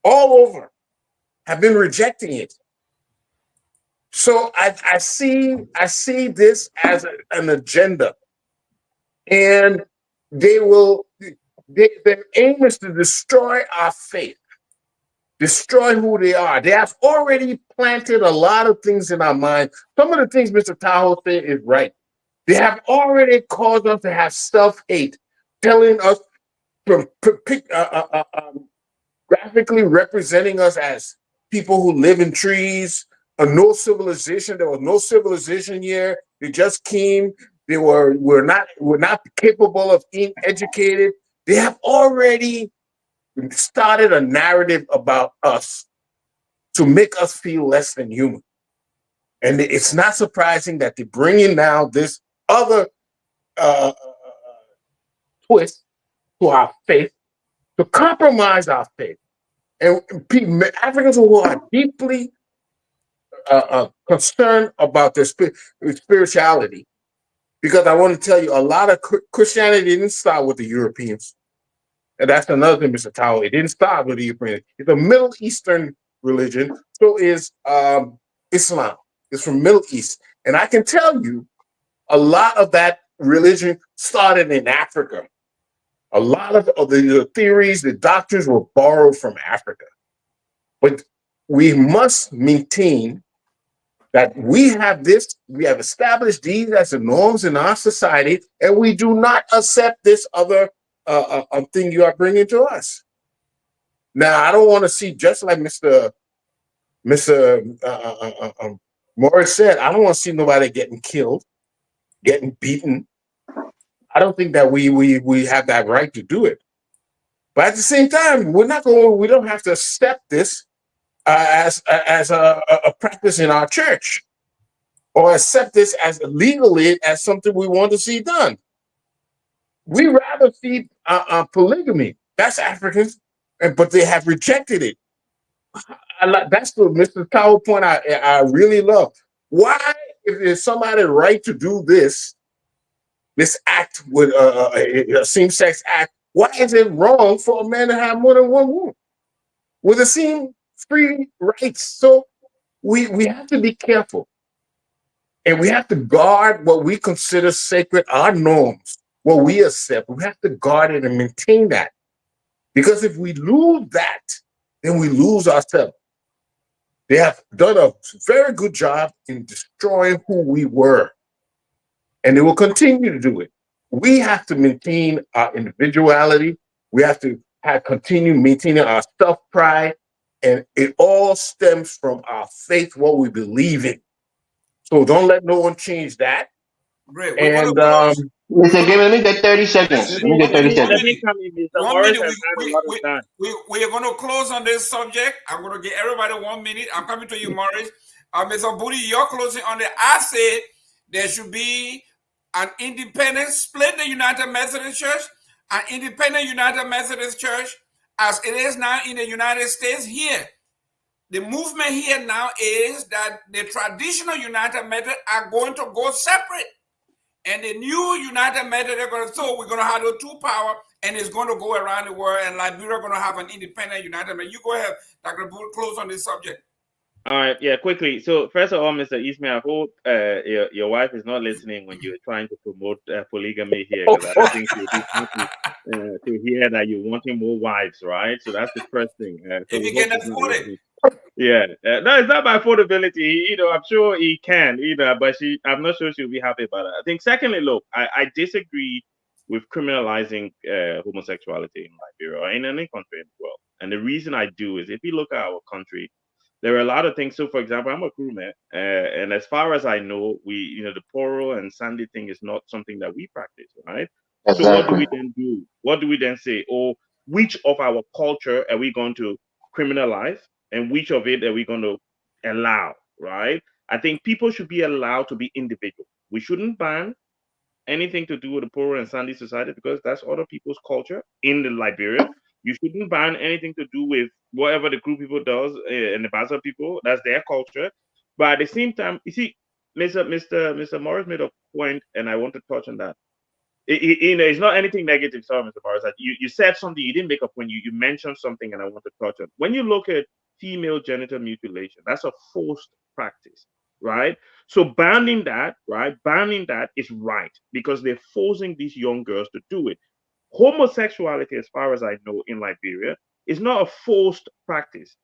all over have been rejecting it. So I see this as an agenda, and their aim is to destroy our faith, destroy who they are. They have already planted a lot of things in our mind. Some of the things Mr. Tahoe said is right. They have already caused us to have self-hate, telling us, graphically representing us as people who live in trees, no civilization. There was no civilization here. They just came. They were not capable of being educated. They have already started a narrative about us to make us feel less than human. And it's not surprising that they bring in now this other twist to our faith, to compromise our faith. And Africans who are deeply concerned about their spirituality, because I want to tell you, a lot of Christianity didn't start with the Europeans. And that's another thing, Mr. Tao. It didn't start with the Ukraine. It's a Middle Eastern religion. So is Islam. It's from Middle East. And I can tell you, a lot of that religion started in Africa. A lot of the theories, the doctrines were borrowed from Africa. But we must maintain that we have established these as the norms in our society, and we do not accept this other thing you are bringing to us. Now, I don't want to see, just like Mr. Morris said, I don't want to see nobody getting killed, getting beaten. I don't think that we have that right to do it. But at the same time, we don't have to accept this as a practice in our church, or accept this as legally as something we want to see done. We rather see polygamy. That's Africans, but they have rejected it. That's the Mr. Cowell point I really love. Why, if there's somebody right to do this act with a same-sex act, why is it wrong for a man to have more than one woman with the same free rights? So we have to be careful, and we have to guard what we consider sacred, our norms, what we accept. We have to guard it and maintain that, because if we lose that, then we lose ourselves. They have done a very good job in destroying who we were, and they will continue to do it. We have to maintain our individuality. We have to continue maintaining our self-pride, and it all stems from our faith, what we believe in. So don't let no one change that. Great. And Mr. Gabriel, let me get 30 seconds. Let me get 30 Let seconds. me come in, Mr. 1 Morris. minute. I've had a lot of time. We are going to close on this subject. I'm going to give everybody 1 minute. I'm coming to you, Morris. Mr. Booty, you're closing on it. I said there should be an independent, split the United Methodist Church, an independent United Methodist Church, as it is now in the United States here. The movement here now is that the traditional United Methodist are going to go separate. And the new United Methodist are going to, so we're going to have the two power, and it's going to go around the world, and Liberia going to have an independent United Methodist. You go ahead, Dr. Booth, close on this subject. All right, yeah, quickly. So first of all, Mr. Ismail, I hope your wife is not listening when you're trying to promote polygamy here, because I don't think she'll be happy to hear that you're wanting more wives, right? So that's the first thing. So if you can afford it. Yeah, no, it's not by affordability. I'm sure he can, but I'm not sure she'll be happy about it. I think, secondly, look, I disagree with criminalizing homosexuality in Liberia or in any country in the world. And the reason I do is, if you look at our country, there are a lot of things. So, for example, I'm a crewman, and as far as I know, the Poro and Sandy thing is not something that we practice, right? Exactly. So what do we then do? What do we then say? Oh, which of our culture are we going to criminalize, and which of it are we going to allow, right? I think people should be allowed to be individual. We shouldn't ban anything to do with the Poro and Sandy society, because that's other people's culture in the Liberia. You shouldn't ban anything to do with whatever the group people does and the Basa people. That's their culture. But at the same time, you see, Mr. Morris made a point, and I want to touch on that. It's not anything negative, sorry, Mr. Morris. You said something, you didn't make a point. You mentioned something, and I want to touch on. When you look at female genital mutilation, that's a forced practice, right? So banning that is right, because they're forcing these young girls to do it. Homosexuality, as far as I know, in Liberia, is not a forced practice.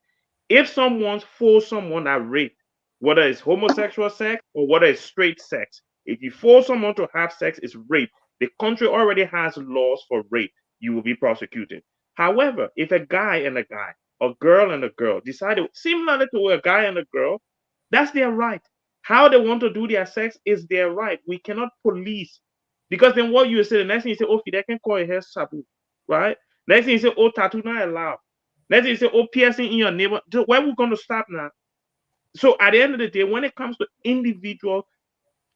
If someone forced someone at rape, whether it's homosexual sex or whether it's straight sex, if you force someone to have sex, it's rape. The country already has laws for rape. You will be prosecuted. However, if a guy and a guy, a girl and a girl decided similarly to a guy and a girl, that's their right. How they want to do their sex is their right. We cannot police. Because then what you say, the next thing you say, oh, they can call your hair sabu, right? Next thing you say, oh, tattoo not allowed. Next thing you say, oh, piercing in your neighbor. Where are we going to stop now? So at the end of the day, when it comes to individual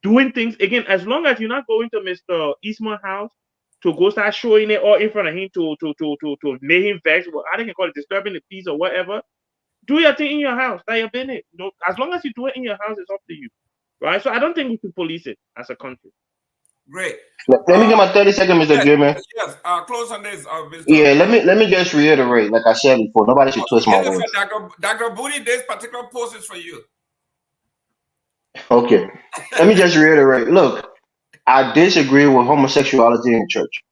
doing things, again, as long as you're not going to Mr. Eastman's house to go start showing it all in front of him to make him vex, I think you call it disturbing the peace or whatever, do your thing in your house. That you've been it. As long as you do it in your house, it's up to you. Right? So I don't think we should police it as a country. Great. Let me get my 30 seconds, Mr. Yes, J, man. yes. Close on this, Mr. Yeah, let me just reiterate, like I said before, nobody should twist my This is words. for Dr. Booty. This particular post is for you. Okay. Let me just reiterate. Look, I disagree with homosexuality in the church.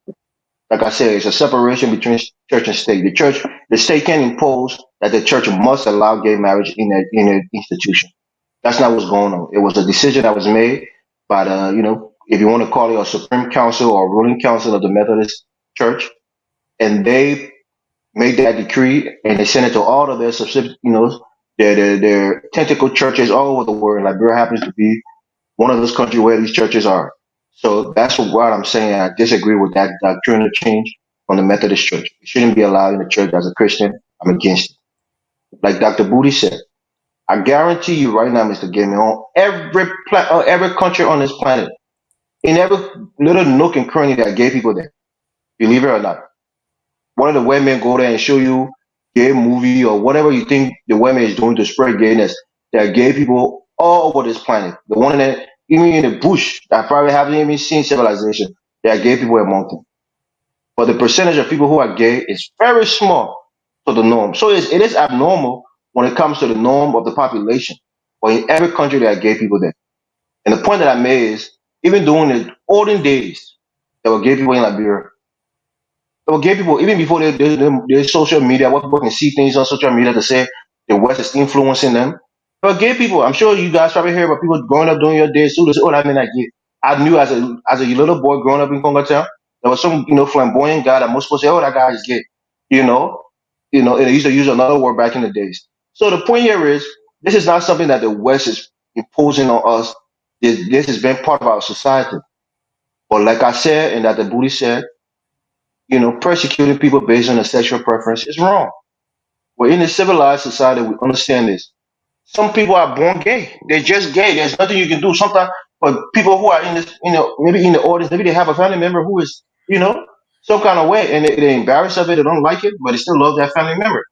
Like I said, it's a separation between church and state. The state can impose that the church must allow gay marriage in an institution. That's not what's going on. It was a decision that was made by the, if you want to call it a Supreme Council or ruling council of the Methodist Church, and they made that decree and they sent it to all of their their tentacle churches all over the world. Liberia happens to be one of those countries where these churches are. So that's what I'm saying. I disagree with that doctrinal change from the Methodist Church. It shouldn't be allowed in the church. As a Christian, I'm against it. Like Dr. Booty said, I guarantee you right now, Mr. Gaiman, on every country on this planet, in every little nook and cranny, there are gay people there. Believe it or not. One of the women go there and show you gay movie or whatever you think the women is doing to spread gayness. There are gay people all over this planet. The one that even in the bush that probably haven't even seen civilization. There are gay people among them. But the percentage of people who are gay is very small to the norm. So it is abnormal when it comes to the norm of the population. But in every country there are gay people there. And the point that I made is even during the olden days, there were gay people in Liberia. So gay people, even before there's social media, what people can see things on social media to say the West is influencing them. But gay people, I'm sure you guys probably hear about people growing up during your days too. They say, "Oh, I mean, like gay." I knew as a little boy growing up in Congo Town, there was some flamboyant guy that most people say, "Oh, that guy is gay," you know, and they used to use another word back in the days. So the point here is, this is not something that the West is imposing on us. This has been part of our society. But like I said, and that the Buddhist said, persecuting people based on their sexual preference is wrong. We're in a civilized society. We understand this. Some people are born gay. They're just gay. There's nothing you can do. Sometimes, but people who are in this, maybe in the audience, maybe they have a family member who is, some kind of way, and they're embarrassed of it. They don't like it, but they still love that family member.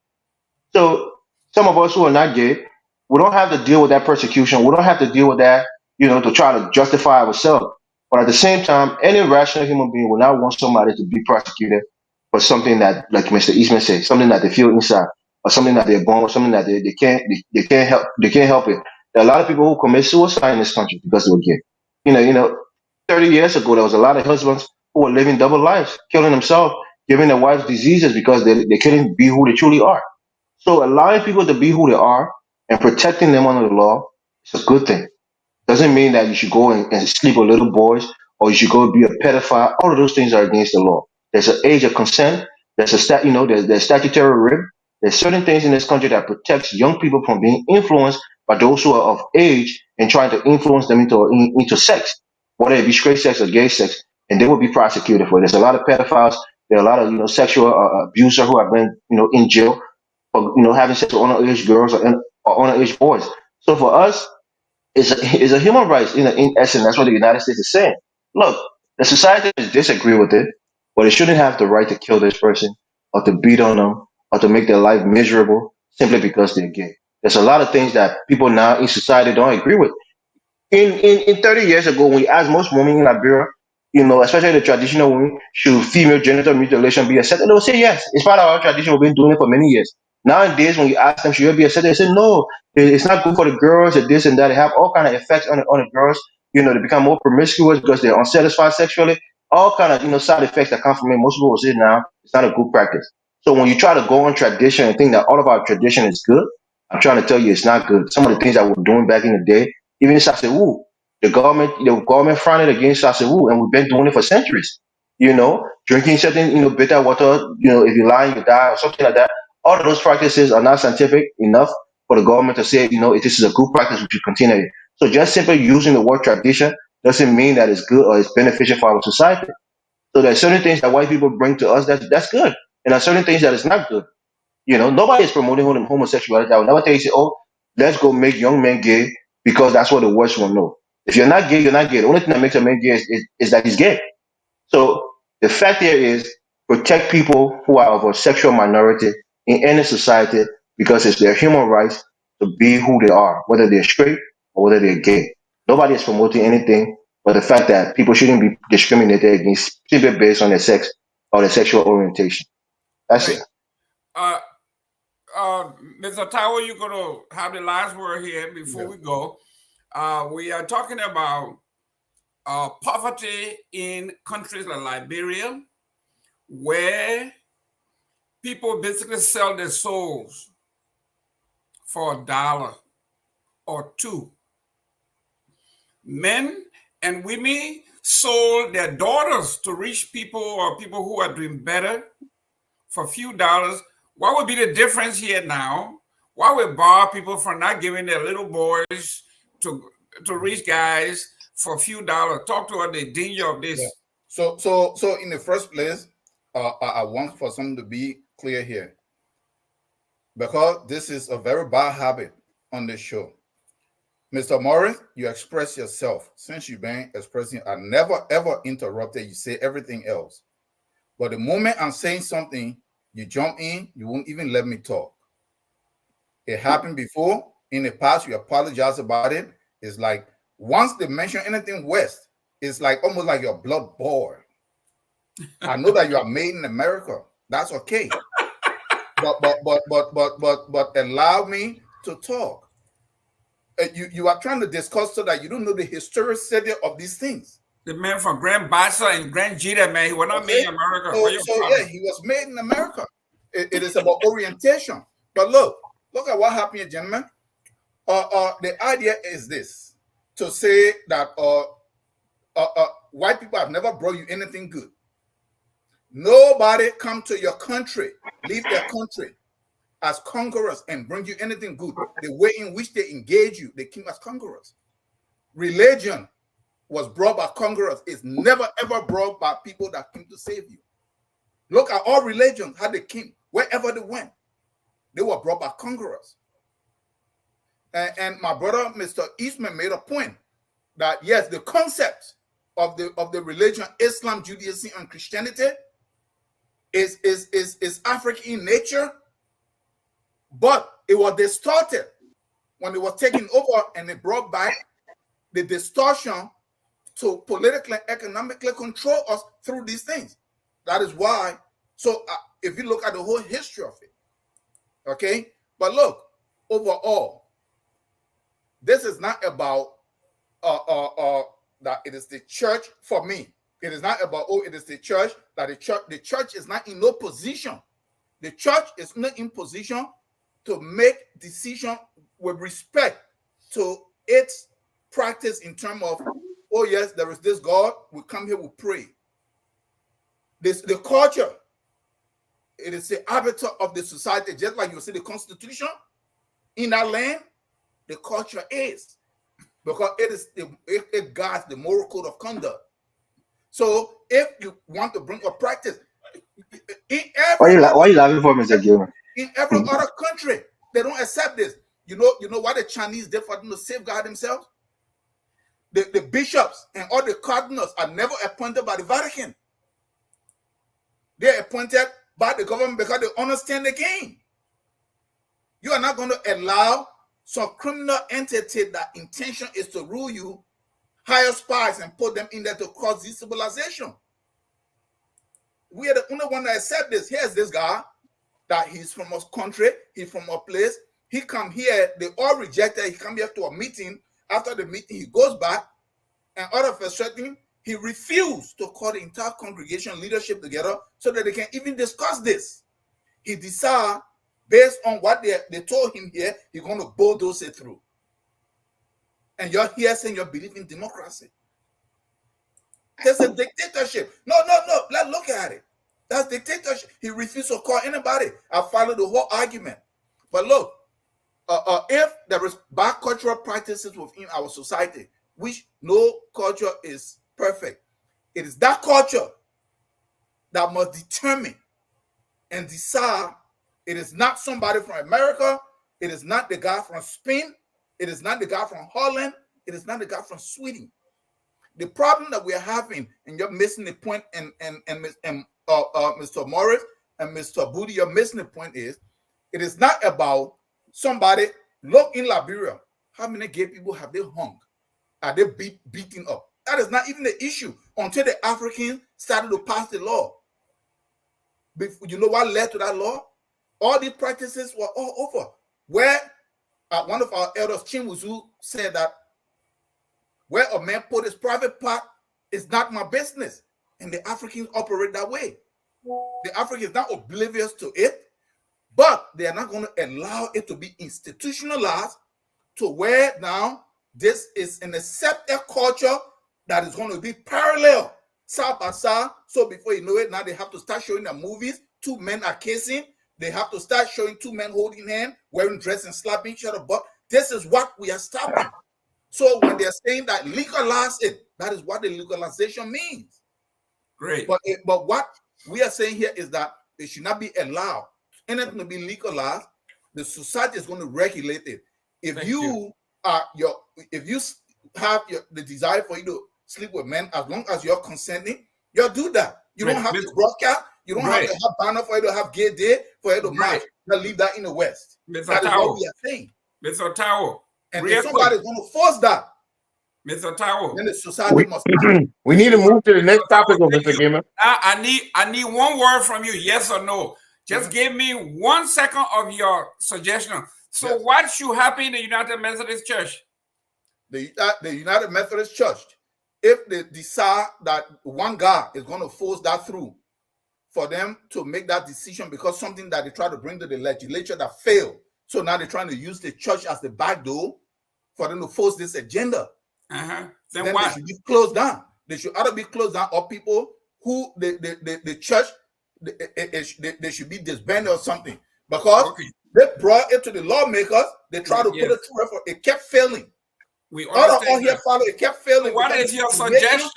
So some of us who are not gay, we don't have to deal with that persecution. We don't have to deal with that, to try to justify ourselves. But at the same time, any rational human being will not want somebody to be prosecuted for something that, like Mr. Eastman said, something that they feel inside, or something that they're born with, something that they can't help it. There are a lot of people who commit suicide in this country because they were gay. 30 years ago, there was a lot of husbands who were living double lives, killing themselves, giving their wives diseases because they couldn't be who they truly are. So allowing people to be who they are and protecting them under the law is a good thing. Doesn't mean that you should go and sleep with little boys or you should go be a pedophile. All of those things are against the law. There's an age of consent. There's statutory rape. There's certain things in this country that protects young people from being influenced by those who are of age and trying to influence them into sex, whether it be straight sex or gay sex, and they will be prosecuted for it. There's a lot of pedophiles. There are a lot of sexual abusers who have been in jail for having sex with underage girls or underage boys. So for us, it's a human rights in essence. That's what the United States is saying. Look, the society disagree with it, but it shouldn't have the right to kill this person or to beat on them or to make their life miserable simply because they're gay. There's a lot of things that people now in society don't agree with. In 30 years ago, when you ask most women in Liberia, especially the traditional women, should female genital mutilation be accepted? They will say yes. It's part of our tradition. We've been doing it for many years. Nowadays, when you ask them, should it be accepted? They say no. It's not good for the girls. And this and that. They have all kind of effects on the girls. They become more promiscuous because they're unsatisfied sexually. All kind of side effects that come from it. Most people will say now it's not a good practice. So when you try to go on tradition and think that all of our tradition is good, I'm trying to tell you it's not good. Some of the things that we're doing back in the day, even in Sasewu, the government frowned against Sasewu, and we've been doing it for centuries. Drinking certain, bitter water, if you lie, you die, or something like that. All of those practices are not scientific enough for the government to say, if this is a good practice, we should continue it. So just simply using the word tradition doesn't mean that it's good or it's beneficial for our society. So there's certain things that white people bring to us that's good, and there are certain things that is not good. Nobody is promoting homosexuality. I will never tell you, say, oh, let's go make young men gay because that's what the West will know. If you're not gay, you're not gay. The only thing that makes a man gay is that he's gay. So the fact here is protect people who are of a sexual minority in any society because it's their human rights to be who they are, whether they're straight or whether they're gay. Nobody is promoting anything But the fact that people shouldn't be discriminated against simply based on their sex or their sexual orientation. That's Right. it. Mr. Tower, you're going to have the last word here before we go. We are talking about poverty in countries like Liberia, where people basically sell their souls for $1 or $2. Men and women sold their daughters to rich people or people who are doing better for a few dollars. What would be the difference here now? Why would bar people from not giving their little boys to rich guys for a few dollars? Talk to us the danger of this. Yeah. So in the first place, I want for something to be clear here, because this is a very bad habit on this show. Mr. Morris, you express yourself. Since you've been expressing, I never ever interrupted. You say everything else. But the moment I'm saying something, you jump in, you won't even let me talk. It happened before. In the past, you apologize about it. It's like once they mention anything West, it's like almost like your blood boiled. I know that you are made in America. That's okay. But allow me to talk. You are trying to discuss so that you don't know the historicity of these things. The man from Grand Bassa and Grand Jita, man, he was not made in America. So yeah, he was made in America. It is about orientation. But look at what happened here, gentlemen. The idea is this: to say that white people have never brought you anything good. Nobody come to your country, leave their country as conquerors and bring you anything good. The way in which they engage you, they came as conquerors. Religion was brought by conquerors. It's never ever brought by people that came to save you. Look at all religions, how they came, wherever they went. They were brought by conquerors. And my brother, Mr. Eastman, made a point that yes, the concept of the religion, Islam, Judaism, and Christianity is African in nature, but it was distorted when it was taken over, and it brought back the distortion to politically and economically control us through these things. That is why. So if you look at the whole history of it, okay. But look, overall, this is not about that it is the church. For me, it is not about it is the church, that the church is not in no position. The church is not in position to make decision with respect to its practice in terms of, oh yes, there is this God, we come here, we pray. The culture, it is the arbiter of the society, just like you see the Constitution in that land. The culture is, because it guides the moral code of conduct. So if you want to bring a practice, Why are you laughing for, Mr. Gilman? In every other country, they don't accept this. You know why the Chinese, they for them to safeguard themselves? The bishops and all the cardinals are never appointed by the Vatican. They're appointed by the government because they understand the game. You are not going to allow some criminal entity that intention is to rule you, hire spies and put them in there to cause destabilization. We are the only one that accept this. Here's this guy that he's from a country, he's from a place. He come here, they all reject it. He come here to a meeting. After the meeting, he goes back, and out of a certain, he refused to call the entire congregation leadership together so that they can even discuss this. He decided, based on what they told him here, he's going to bulldoze it through. And you're here saying you believe in democracy. There's a dictatorship. No. Let's look at it. That's dictatorship. He refused to call anybody. I followed the whole argument. But look, if there is bad cultural practices within our society, which no culture is perfect, it is that culture that must determine and decide. It is not somebody from America. It is not the guy from Spain. It is not the guy from Holland. It is not the guy from Sweden. The problem that we are having, and you're missing the point, and Mr. Morris and Mr. Booty, you're missing the point is, it is not about somebody. Look in Liberia, how many gay people have they hung? Are they beaten up? That is not even the issue until the Africans started to pass the law. You know what led to that law? All these practices were all over. Where one of our elders, Chinwuzu, said that where a man put his private part is not my business. And the Africans operate that way. The Africans are not oblivious to it, but they are not going to allow it to be institutionalized to where now this is an accepted culture that is going to be parallel, side by side. So before you know it, now they have to start showing the movies. Two men are kissing. They have to start showing two men holding hands, wearing dress and slapping each other. But this is what we are stopping. So when they're saying that legalize it, that is what the legalization means. Great. But what we are saying here is that it should not be allowed. Anything to be legalized, the society is going to regulate it. If you have the desire for you to sleep with men, as long as you're consenting, you'll do that. You don't have to broadcast. You don't have to have banner for you to have gay day, for you to march. They'll leave that in the West. Mr. That is what we are saying. Mr. Tao. And if somebody's going to force that, Mr. Tao, then the society must. We need to move to the next topic, Mr. Gamer. I need one word from you, yes or no. Just give me 1 second of your suggestion. So what should happen in the United Methodist Church? The United Methodist Church, if they decide that one guy is going to force that through, for them to make that decision because something that they try to bring to the legislature that failed. So now they're trying to use the church as the back door for them to force this agenda. Then they should be closed down. They should either be closed down or people who the church, they should be disbanded or something. Because they brought it to the lawmakers. They tried to put it through effort. It kept failing. We all here follow. It kept failing. What is your suggestion?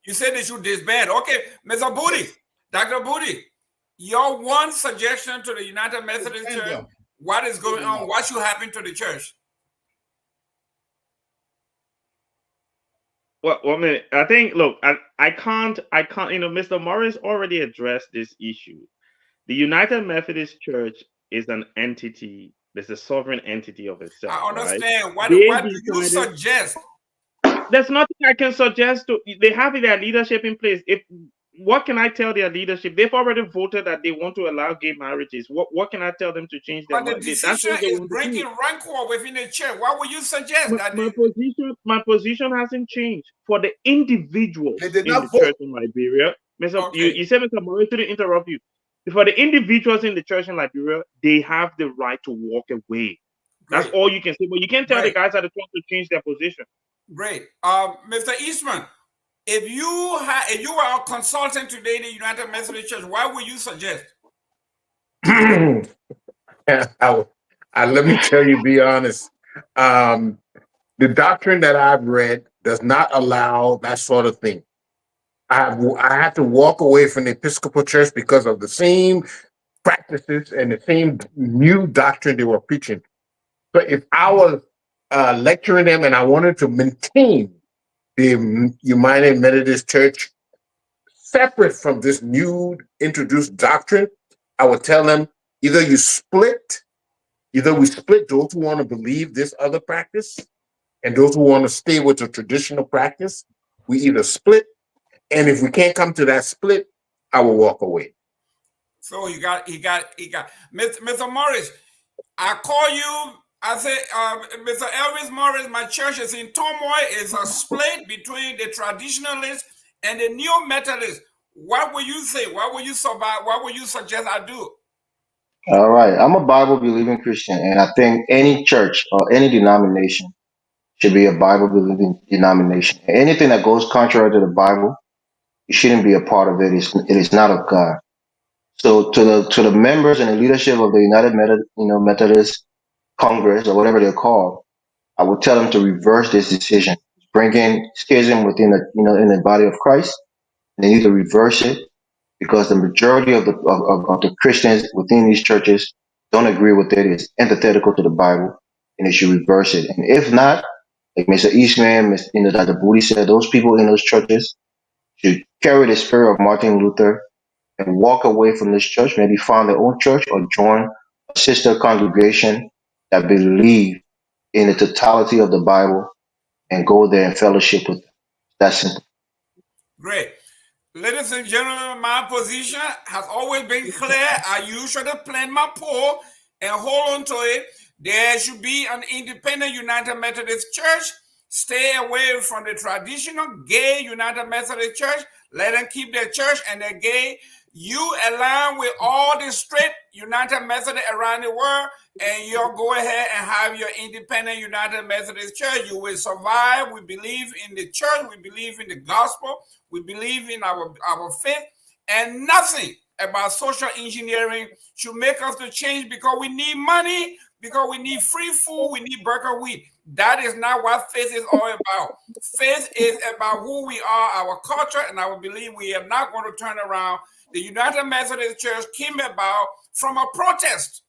You said they should disband. Okay, Mr. Booty, Dr. Booty, your one suggestion to the United Methodist Church, what is going on? What should happen to the church? Well, I mean, I think, look, I can't, Mr. Morris already addressed this issue. The United Methodist Church is an entity. There's a sovereign entity of itself. I understand. Right? What do you suggest? There's nothing I can suggest. They have their leadership in place. What can I tell their leadership? They've already voted that they want to allow gay marriages. What can I tell them to change their mind? But the decision is breaking rancor within the church. What would you suggest? My position hasn't changed. For the individuals in the church in Liberia, you said, Mr. Morris, to interrupt you. For the individuals in the church in Liberia, they have the right to walk away. That's all you can say. But you can't tell the guys at the church to change their position. Great. Mr. Eastman, if you were a consultant today in the United Methodist Church, what would you suggest? Let me tell you, be honest. The doctrine that I've read does not allow that sort of thing. I had to walk away from the Episcopal Church because of the same practices and the same new doctrine they were preaching. So if I was lecturing them and I wanted to maintain the United Methodist Church separate from this new introduced doctrine, I would tell them either we split those who want to believe this other practice and those who want to stay with the traditional practice. We either split, and if we can't come to that split, I will walk away. So he got. Mr. Morris, I call you. I say, Mr. Elvis Morris, my church is in turmoil. It's a split between the traditionalists and the new Methodists. What will you say? What will you survive? What will you suggest I do? All right. I'm a Bible-believing Christian, and I think any church or any denomination should be a Bible-believing denomination. Anything that goes contrary to the Bible, you shouldn't be a part of it. It is not of God. So to the members and the leadership of the United Methodist Congress or whatever they're called, I would tell them to reverse this decision, bring in schism within in the body of Christ. They need to reverse it because the majority of the Christians within these churches don't agree with it. It's antithetical to the Bible, and they should reverse it. And if not, like Mr. Eastman, Dr. Booty said, those people in those churches should carry the spirit of Martin Luther and walk away from this church, maybe found their own church or join a sister congregation that believe in the totality of the Bible and go there and fellowship with them. That's simple. Great. Ladies and gentlemen, my position has always been clear. I usually plant my pole and hold on to it. There should be an independent United Methodist Church. Stay away from the traditional gay United Methodist Church. Let them keep their church and their gay. You align with all the straight United Methodists around the world, and you'll go ahead and have your independent United Methodist Church. You will survive. We believe in the church. We believe in the gospel. We believe in our faith, and nothing about social engineering should make us to change because we need money, because we need free food, we need burger wheat. That is not what faith is all about. Faith is about who we are, our culture, and I believe we are not going to turn around. The United Methodist Church came about from a protest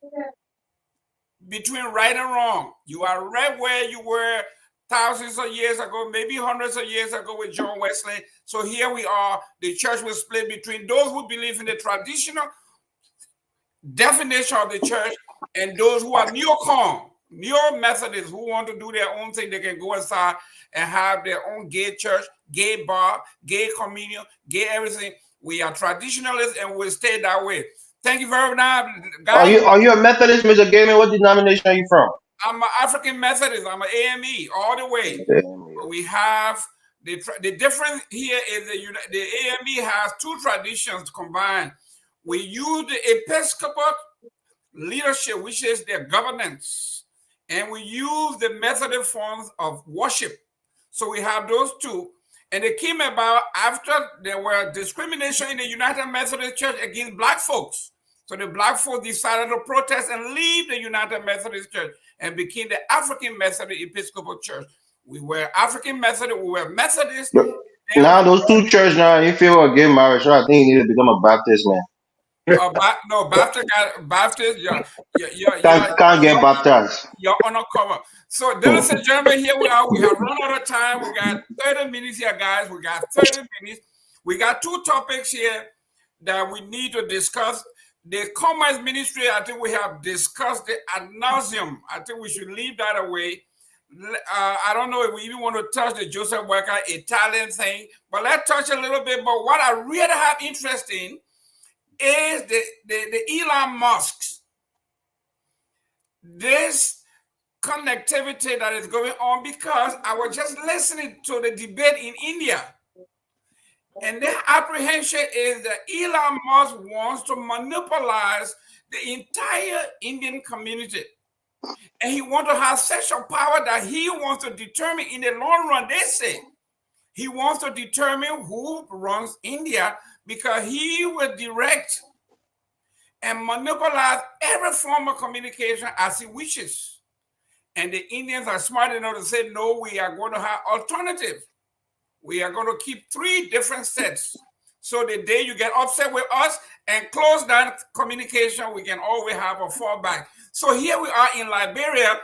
between right and wrong. You are right where you were thousands of years ago, maybe hundreds of years ago with John Wesley. So here we are. The church was split between those who believe in the traditional definition of the church and those who are neo-Methodists who want to do their own thing. They can go inside and have their own gay church, gay bar, gay communion, gay everything. We are traditionalists and we'll stay that way. Thank you very much, guys. Are you a Methodist, Mr. Gaiman? What denomination are you from? I'm an African Methodist. I'm an AME all the way. We have the difference here is the AME has two traditions combined. We use the Episcopal leadership, which is their governance, and we use the Methodist forms of worship. So we have those two. And it came about after there were discrimination in the United Methodist Church against black folks. So the black folks decided to protest and leave the United Methodist Church and became the African Methodist Episcopal Church. We were African Methodist, we were Methodist. Now those two churches now, if you want to get married, so I think you need to become a Baptist man. No, Baptist, can't get baptized. You're undercover. So, ladies and gentlemen, here we are. We have run out of time. We got 30 minutes here, guys. We got 30 minutes. We got two topics here that we need to discuss. The Commerce Ministry, I think we have discussed it ad nauseum. I think we should leave that away. I don't know if we even want to touch the Joseph Walker Italian thing, but let's touch a little bit. But what I really have interest in is the Elon Musk's. This connectivity that is going on, because I was just listening to the debate in India, and their apprehension is that Elon Musk wants to monopolize the entire Indian community, and he wants to have such a power that he wants to determine in the long run. They say he wants to determine who runs India, because he will direct and monopolize every form of communication as he wishes. And the Indians are smart enough to say, no, we are going to have alternatives. We are going to keep 3 different sets. So the day you get upset with us and close down communication, we can always have a fallback. So here we are in Liberia.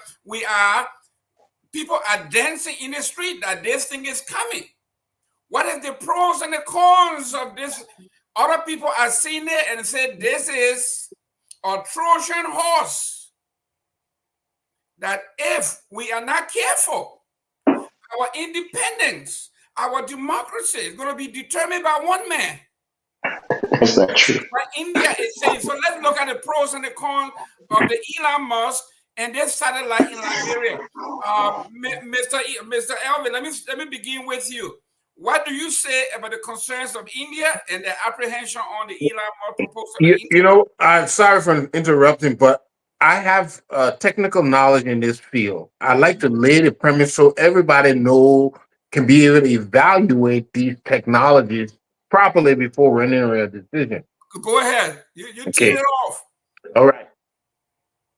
People are dancing in the street that this thing is coming. What is the pros and the cons of this? Other people are seeing it and say this is a Trojan horse. That if we are not careful, our independence, our democracy is going to be determined by one man. Is that true? What India is saying. So let's look at the pros and the cons of the Elon Musk and this satellite in Liberia. Mr. Elvin, let me begin with you. What do you say about the concerns of India and the apprehension on the Elon Musk proposal? You know, I'm sorry for interrupting, but I have technical knowledge in this field. I like to lay the premise so everybody can be able to evaluate these technologies properly before running a decision. Go ahead. You tee it off. All right.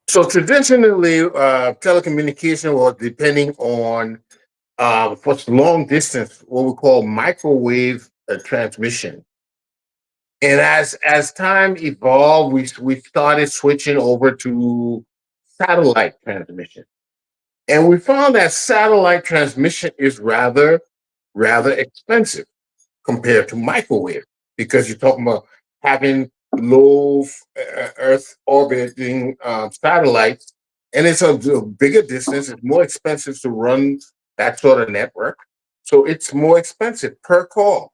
So traditionally, telecommunication was depending on for long distance, what we call microwave transmission. And as time evolved, we started switching over to satellite transmission. And we found that satellite transmission is rather expensive compared to microwave, because you're talking about having low Earth orbiting satellites, and it's a bigger distance. It's more expensive to run that sort of network. So it's more expensive per call.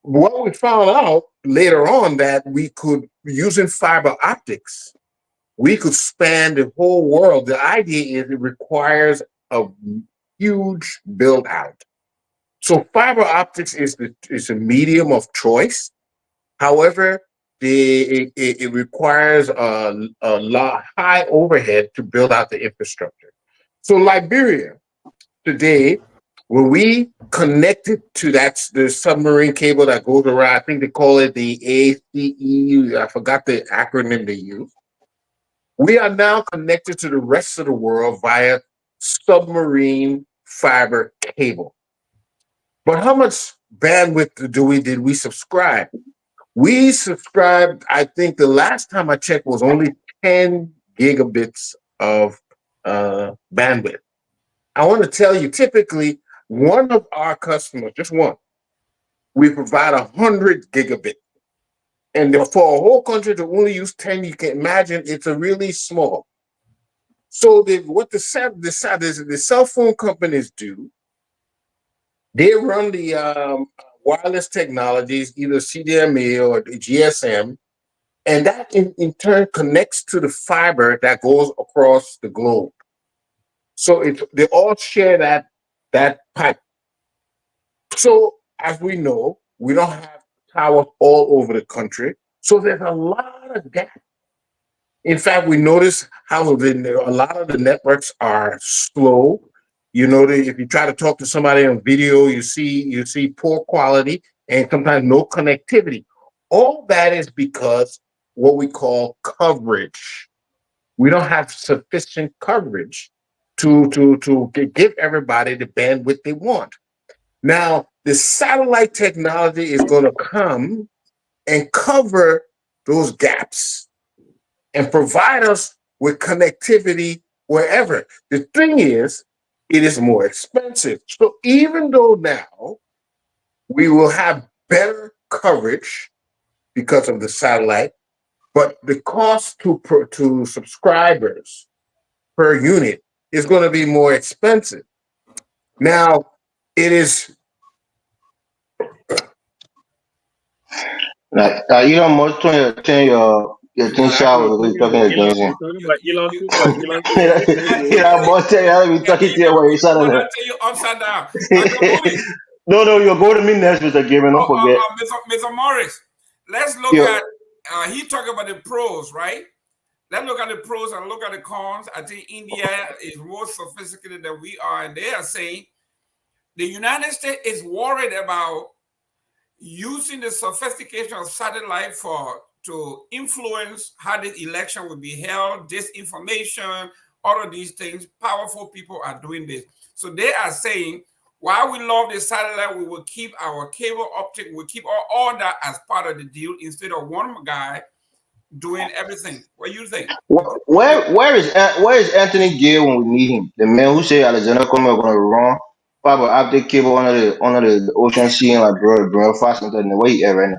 What we found out later on that we could, using fiber optics, we could span the whole world. The idea is it requires a huge build out. So fiber optics is a medium of choice. However, it requires a lot high overhead to build out the infrastructure. So Liberia today, when we connected to the submarine cable that goes around, I think they call it the ACE. I forgot the acronym they use. We are now connected to the rest of the world via submarine fiber cable. But how much bandwidth did we subscribe? We subscribed, I think the last time I checked was only 10 gigabits of bandwidth. I want to tell you, typically, one of our customers, just one, we provide 100 gigabit. And for a whole country to only use 10, you can imagine it's a really small. So what the cell phone companies do, they run the wireless technologies, either CDMA or the GSM, and that in turn connects to the fiber that goes across the globe. So they all share that pipe. So as we know, we don't have towers all over the country. So there's a lot of gaps. In fact, we notice how a lot of the networks are slow. You know, if you try to talk to somebody on video, you see poor quality and sometimes no connectivity. All that is because what we call coverage. We don't have sufficient coverage to give everybody the bandwidth they want. Now, the satellite technology is going to come and cover those gaps and provide us with connectivity wherever. The thing is, it is more expensive. So even though now we will have better coverage because of the satellite, but the cost to subscribers per unit is going to be more expensive. Now, it is Like, Elon Musk turn your thing sour when you're talking against him. You're talking about Elon too much. Elon too much. Elon Musk tell you how to be talking to you when you sound When I like tell you upside down, Dr. Morris, No, you're going to me next, Mr. Gibson. Don't forget. Mr. Morris, let's look at, he talked about the pros, right? Let's look at the pros and look at the cons. I think India is more sophisticated than we are, and they are saying the United States is worried about using the sophistication of satellite to influence how the election will be held, disinformation, all of these things. Powerful people are doing this. So they are saying, while we love the satellite, we will keep our cable optic, we'll keep all that as part of the deal instead of one guy doing everything. What do you think? Where is Anthony Gill when we need him? The man who said Alexander Cuomo are going to run fiber optic cable under the ocean sea and like Belfast and the way he at right now.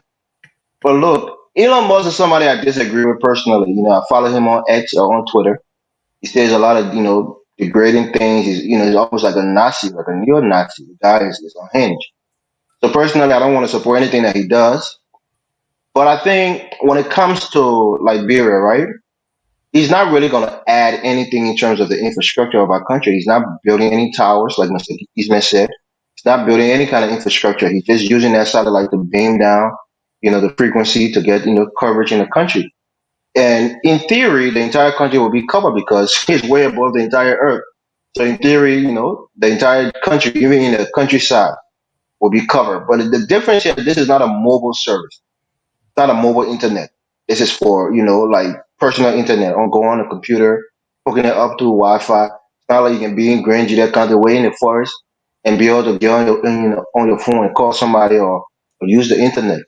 But look, Elon Musk is somebody I disagree with personally. You know, I follow him on X or on Twitter. He says a lot of degrading things. He's almost like a Nazi, like a neo-Nazi. The guy is unhinged. So personally, I don't want to support anything that he does. But I think when it comes to Liberia, right? He's not really going to add anything in terms of the infrastructure of our country. He's not building any towers, like Mr. Eastman said. He's not building any kind of infrastructure. He's just using that satellite to beam down, the frequency to get, coverage in the country. And in theory, the entire country will be covered because he's way above the entire earth. So in theory, the entire country, even in the countryside, will be covered. But the difference here, this is not a mobile service. It's not a mobile internet. This is for, like personal internet. Go on a computer, hooking it up to Wi-Fi. It's not like you can be in Grand Juda County way in the forest and be able to get on your phone and call somebody or use the internet.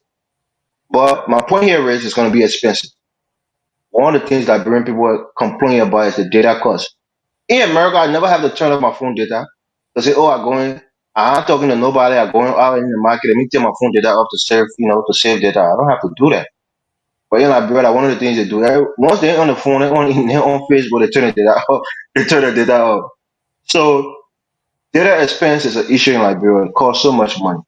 But my point here is it's going to be expensive. One of the things that bring people complain about is the data cost. In America, I never have to turn off my phone data. They say, oh, I'm not talking to nobody. I'm going out in the market. Let me turn my phone data off to save data. I don't have to do that. But in Liberia, one of the things they do, once they're on the phone, they're on Facebook, they turn the data off. They turn the data off. So Data expense is an issue in Liberia. It costs so much money.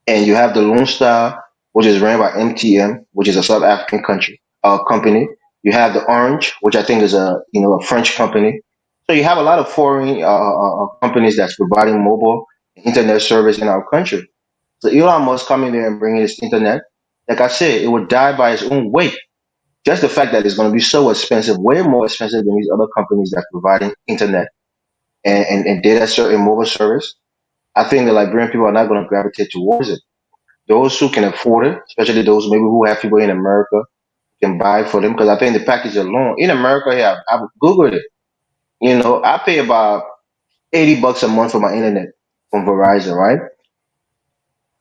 And you have the Lone Star, which is ran by MTM, which is a South African company. You have the Orange, which I think is a French company. So you have a lot of foreign companies that's providing mobile and internet service in our country. So Elon Musk coming there and bringing this internet, like I said, it would die by its own weight. Just the fact that it's going to be so expensive, way more expensive than these other companies that providing internet and data and mobile service. I think the Liberian people are not going to gravitate towards it. Those who can afford it, especially those maybe who have people in America, can buy for them because I think the package alone in America here, I've googled it. I pay about $80 a month for my internet from Verizon, right?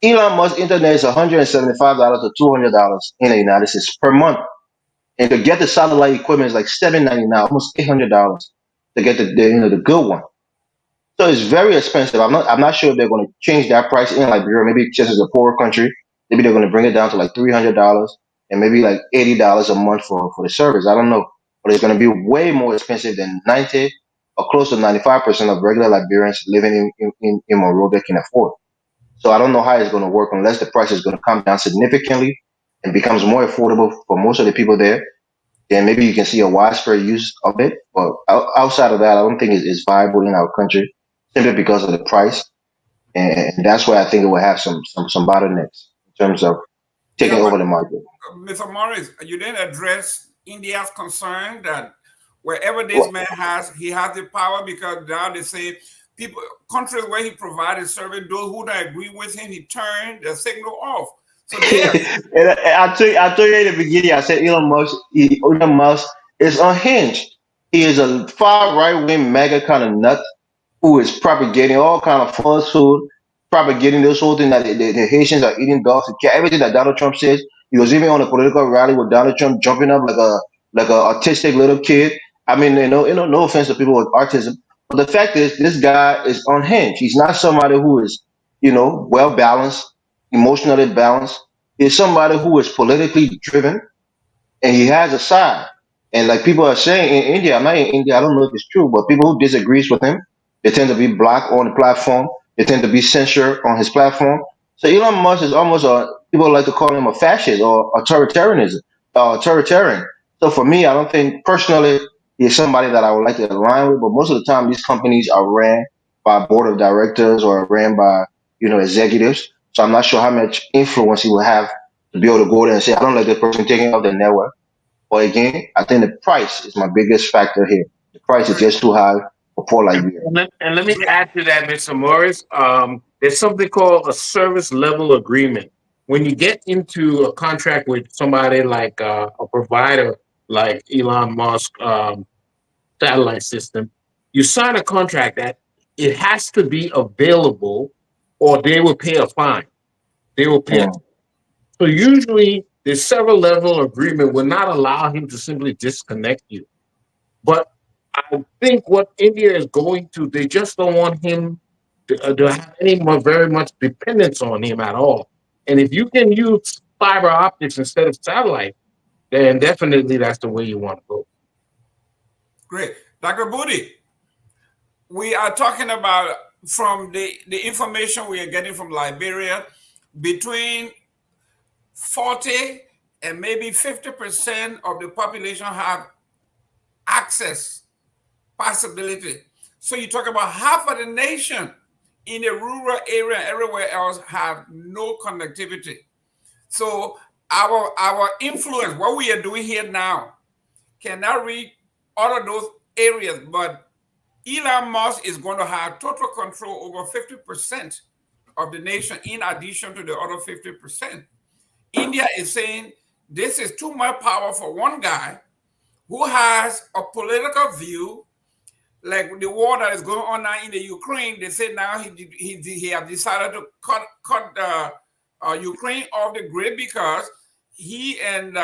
Elon Musk internet is $175 to $200 in the United States per month, and to get the satellite equipment is like $799, almost $800 to get the good one. So it's very expensive. I'm not sure if they're going to change that price in Liberia. Maybe just as a poor country, maybe they're going to bring it down to like $300 and maybe like $80 a month for the service. I don't know, but it's going to be way more expensive than 90 or close to 95% of regular Liberians living in Monrovia can afford. So I don't know how it's going to work unless the price is going to come down significantly and becomes more affordable for most of the people there. Then maybe you can see a widespread use of it. But outside of that, I don't think it's viable in our country simply because of the price. And that's why I think it will have some bottlenecks in terms of Yeah, taking but over the market. Mr. Morris, you didn't address India's concern that wherever this Well, man he has the power, because now they say people, countries where he provided service, those who don't agree with him, he turned the signal off. So they are, and I told you in the beginning, I said Elon Musk is unhinged. He is a far right wing mega kind of nut who is propagating all kind of falsehood, propagating this whole thing that the Haitians are eating dogs and cat. Everything that Donald Trump says. He was even on a political rally with Donald Trump jumping up like a autistic little kid. I mean, no offense to people with autism, but the fact is, this guy is unhinged. He's not somebody who is, well balanced, emotionally balanced. He's somebody who is politically driven and he has a side. And like people are saying in India, I'm not in India, I don't know if it's true, but people who disagrees with him, they tend to be blocked on the platform. They tend to be censored on his platform. So Elon Musk is almost people like to call him a fascist or authoritarian. So for me, I don't think personally he's somebody that I would like to align with. But most of the time, these companies are ran by a board of directors or ran by executives. So I'm not sure how much influence he will have to be able to go there and say, I don't like this person taking off the network. But again, I think the price is my biggest factor here. The price is great, just too high for poor Liberia. And let me great. add to that, Mr. Morris. There's something called a service level agreement. When you get into a contract with somebody like a provider like Elon Musk satellite system, you sign a contract that it has to be available, or they will pay a fine. They will pay. Mm. So usually, the several level agreement will not allow him to simply disconnect you. But I think what India is going to, they just don't want him to have any more very much dependence on him at all. And if you can use fiber optics instead of satellite, then definitely that's the way you want to go. Great. Dr. Booty, we are talking about from the information we are getting from Liberia, between 40 and maybe 50% of the population have access possibility. So you talk about half of the nation in the rural area and everywhere else have no connectivity. So our influence, what we are doing here now, cannot reach all of those areas, but Elon Musk is going to have total control over 50% of the nation in addition to the other 50%. India is saying this is too much power for one guy who has a political view, like the war that is going on now in the Ukraine. They say now he have decided to cut Ukraine off the grid because he and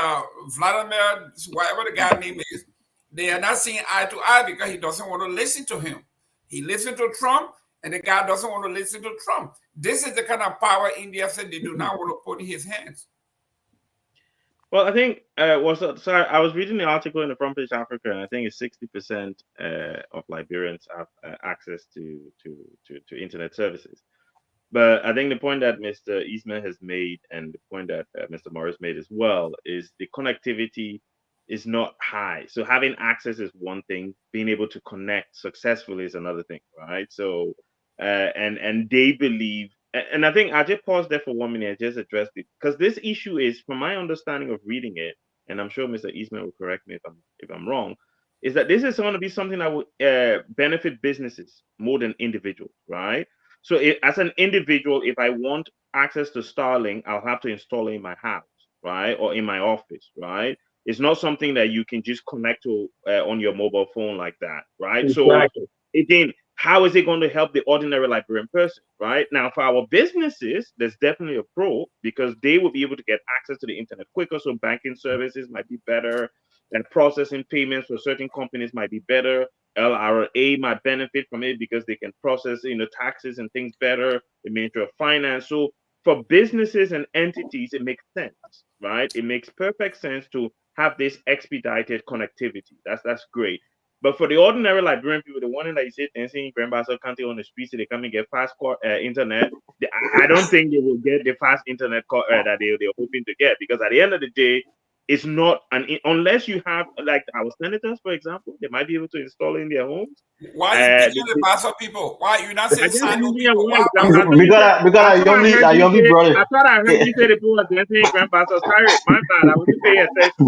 Vladimir, whatever the guy name is, they are not seeing eye to eye because he doesn't want to listen to him. He listened to Trump, and the guy doesn't want to listen to Trump. This is the kind of power India said they do not want to put in his hands. Well, I think sorry, I was reading the article in the Front Page Africa, and I think it's 60% of Liberians have access to internet services. But I think the point that Mr. Eastman has made, and the point that Mr. Morris made as well, is the connectivity is not high. So having access is one thing; being able to connect successfully is another thing, right? So, and they believe, and I think I just pause there for 1 minute and just address it, because this issue is, from my understanding of reading it, and I'm sure Mr. Eastman will correct me if I'm wrong, is that this is going to be something that will benefit businesses more than individuals, right? So as an individual, if I want access to Starlink, I'll have to install it in my house, right? Or in my office, right? It's not something that you can just connect to on your mobile phone like that, right? Exactly. So again, how is it going to help the ordinary Liberian person, right? Now, for our businesses, there's definitely a pro, because they will be able to get access to the internet quicker. So banking services might be better, and processing payments for certain companies might be better. LRA might benefit from it because they can process, taxes and things better. The Ministry of Finance. So for businesses and entities, it makes sense, right? It makes perfect sense to have this expedited connectivity. That's great. But for the ordinary Liberian people, the one that you say dancing Grand Bassa County on the streets, so they come and get fast internet. I don't think they will get the fast internet that they're hoping to get, because at the end of the day, it's not unless you have, like our senators, for example, they might be able to install it in their homes. Why you picking the Bassa people? Why you not I saying just Sando using people? one Why example. I thought We you said, got a youngly brother. I thought I heard you say the people are dancing in Grand Bassa. Sorry, my bad. I wasn't paying attention.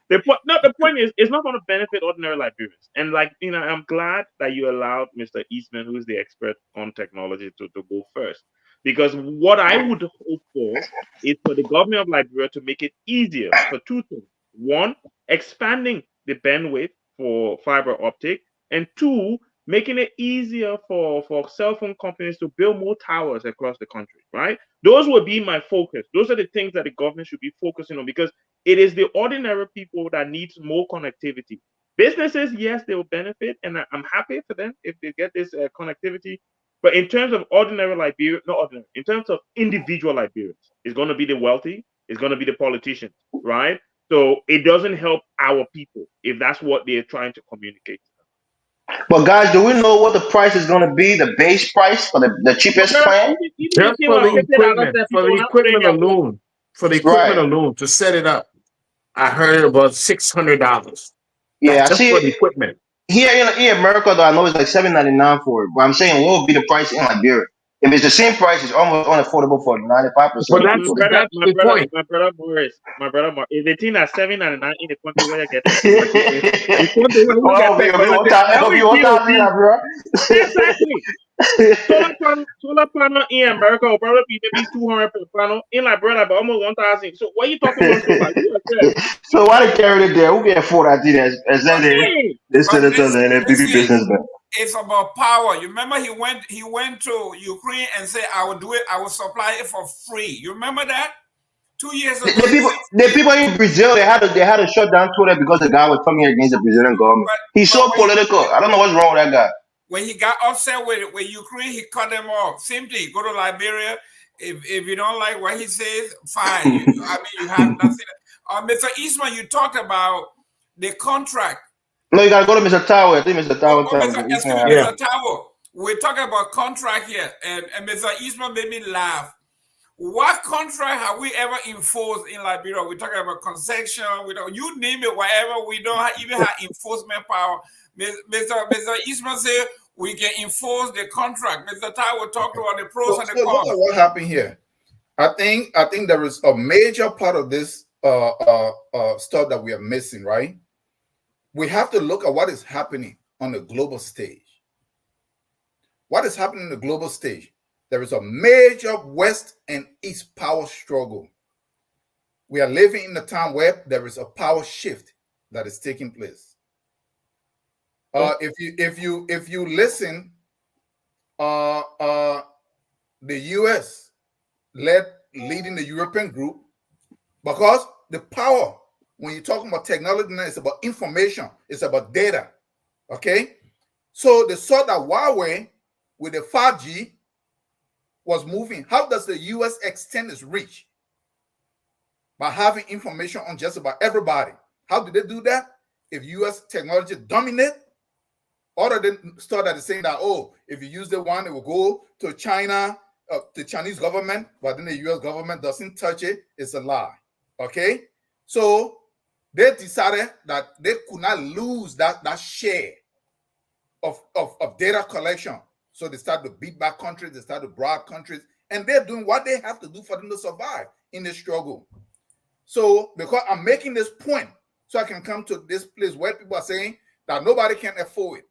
The point is, it's not going to benefit ordinary Liberians. And I'm glad that you allowed Mr. Eastman, who's the expert on technology, to go first. Because what I would hope for is for the government of Liberia to make it easier for two things. One, expanding the bandwidth for fiber optic, and two, making it easier for cell phone companies to build more towers across the country, right? Those would be my focus. Those are the things that the government should be focusing on, because it is the ordinary people that needs more connectivity. Businesses, yes, they will benefit, and I'm happy for them if they get this connectivity. But in terms of ordinary Liberia, not ordinary, in terms of individual Liberians, it's going to be the wealthy, it's going to be the politicians, right? So it doesn't help our people if that's what they're trying to communicate. But guys, do we know what the price is going to be? The base price for the cheapest plan? Even the Just thing for of the $50 equipment, that for people the will not put in equipment their home. alone, for the equipment Right. alone to set it up, I heard about $600. Yeah, I That's just see for the it. equipment. Here in America, though, I know it's like $7.99 for it. But I'm saying, what would be the price in Liberia? If it's the same price, it's almost unaffordable for 95% But of that's people there. that's the point. My brother Morris, is the thing at 7.99 in the country where you get technology? The country where we get Oh, technology, how be is one DOT? thousand, bro. Exactly. Solar panel in America will probably be maybe 200 per panel. In Liberia, about almost 1,000. So what are you talking about solar? You yourself. So why they carry it there? Who can afford that thing? Except Hey, the But senators and the big listen, businessmen. it's about power. You remember he went to Ukraine and said, I will do it, I will supply it for free. You remember that? 2 years ago, he said, The people in Brazil, they had to shut down Twitter because the guy was talking against the Brazilian government. He's but so political. I don't know what's wrong with that guy. when he got upset with Ukraine, he cut them off. Same thing. Go to Liberia. If you don't like what he says, fine. You have nothing. Mr. Eastman, you talked about the contract. No, you gotta go to Mr. Tower. I think Mr. Tower time. Excuse me, Yeah. Mr. Tower. We're talking about contract here, and Mr. Eastman made me laugh. What contract have we ever enforced in Liberia? We're talking about concession. You name it, whatever. We don't even have enforcement power. Mr. Eastman said we can enforce the contract. Mr. Tower talked about the pros and the So look cons. at what happened here. I think there is a major part of this stuff that we are missing, right? We have to look at what is happening on the global stage. What is happening on the global stage? There is a major West and East power struggle. We are living in a time where there is a power shift that is taking place. If you listen, the U.S. leading the European group, because the power, when you're talking about technology, it's about information, it's about data. Okay, so they saw that Huawei with the 5G was moving. How does the U.S. extend its reach? by having information on just about everybody. How do they do that? If U.S. technology dominate, other than started saying that, oh, if you use the one, it will go to China, the Chinese government, but then the U.S. government doesn't touch it. It's a lie. Okay? So they decided that they could not lose that share of data collection. So they started to beat back countries, they started to bribe countries, and they're doing what they have to do for them to survive in this struggle. So because I'm making this point, so I can come to this place where people are saying that nobody can afford it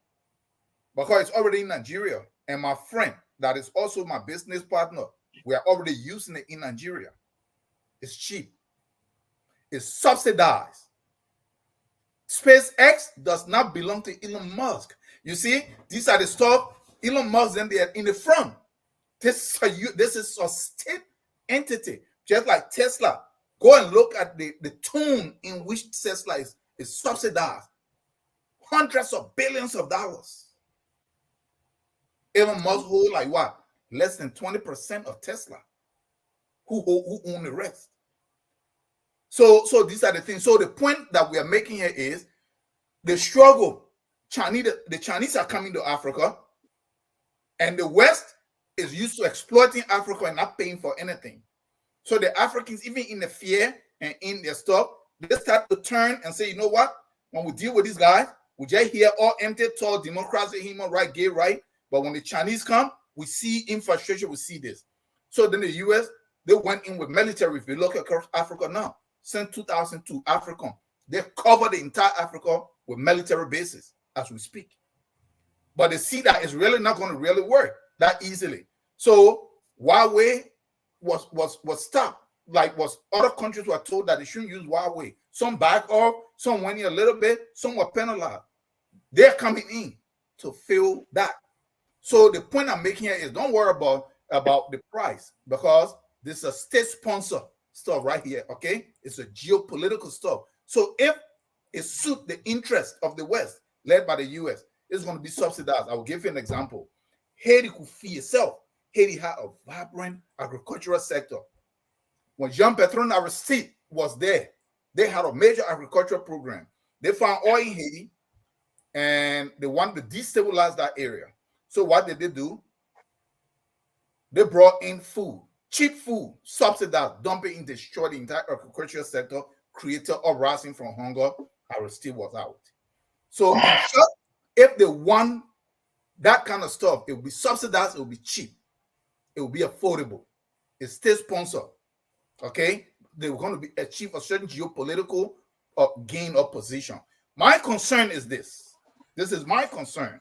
because it's already in Nigeria. And my friend, that is also my business partner, we are already using it in Nigeria. It's cheap. It's subsidized. SpaceX does not belong to Elon Musk. You see, these are the stuff Elon Musk, then they are in the front. This is a state entity, just like Tesla. Go and look at the tune in which Tesla is subsidized. Hundreds of billions of dollars. Elon Musk hold like what? Less than 20% of Tesla. Who own the rest? So these are the things. So the point that we are making here is the struggle. The Chinese are coming to Africa, and the West is used to exploiting Africa and not paying for anything. So the Africans, even in the fear and in their stuff, they start to turn and say, you know what? When we deal with these guys, we just hear all empty talk, democracy, human right, gay right. But when the Chinese come, we see infrastructure, we see this. So then the US, they went in with military. If you look across Africa now, since 2002, Africa, they covered the entire Africa with military bases as we speak. But they see that it's really not going to really work that easily. So Huawei was stopped. Like other countries were told that they shouldn't use Huawei. Some back off, some went in a little bit, some were penalized. They're coming in to fill that. So the point I'm making here is don't worry about the price, because this is a state sponsor stuff right here. Okay, it's a geopolitical stuff. So if it suits the interest of the West, led by the US, it's going to be subsidized. I will give you an example. Haiti could feed itself. Haiti had a vibrant agricultural sector. When Jean Bertrand Aristide was there, they had a major agricultural program. They found oil in Haiti, and they wanted to destabilize that area. So what did they do? They brought in food, cheap food, subsidized, dumping and destroyed the entire agricultural sector, created uprising from hunger. Aristide was out. So in short, if they want that kind of stuff, it will be subsidized, it will be cheap, it will be affordable. It's state sponsored. Okay, they're going to achieve a certain geopolitical gain or position. My concern is this. This is my concern.